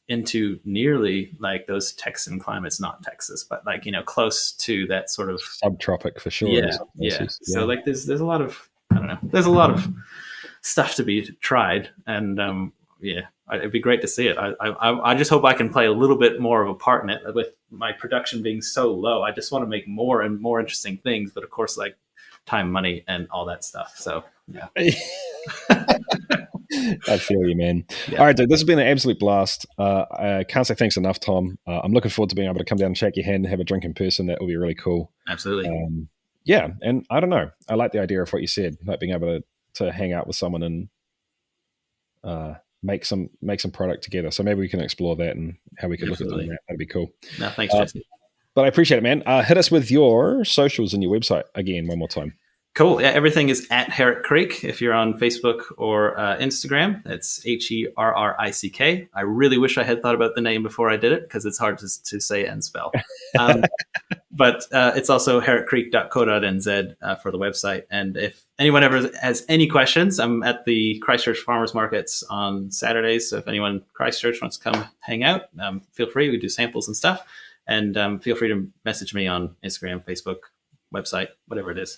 into nearly like those Texan climates, not Texas, but like, you know, close to that sort of subtropic for sure. Yeah. So like there's a lot of, I don't know, there's a lot of stuff to be tried, and it'd be great to see it. I just hope I can play a little bit more of a part in it. With my production being so low, I just want to make more and more interesting things, but of course, like time, money, and all that stuff. So yeah. I feel you, man. Yeah. All right, dude, this has been an absolute blast. I can't say thanks enough, Tom. I'm looking forward to being able to come down and shake your hand and have a drink in person. That will be really cool. Absolutely. Yeah, and I don't know. I like the idea of what you said, like being able to hang out with someone and make some product together. So maybe we can explore that and how we can look at doing that. That'd be cool. No, thanks, Jesse. But I appreciate it, man. Hit us with your socials and your website again one more time. Cool. Yeah, everything is at Herrick Creek. If you're on Facebook or Instagram, it's HERRICK. I really wish I had thought about the name before I did it, because it's hard to say and spell. But it's also herrickcreek.co.nz for the website. And if anyone ever has any questions, I'm at the Christchurch Farmers Markets on Saturdays. So if anyone in Christchurch wants to come hang out, feel free. We do samples and stuff. And feel free to message me on Instagram, Facebook, website, whatever it is.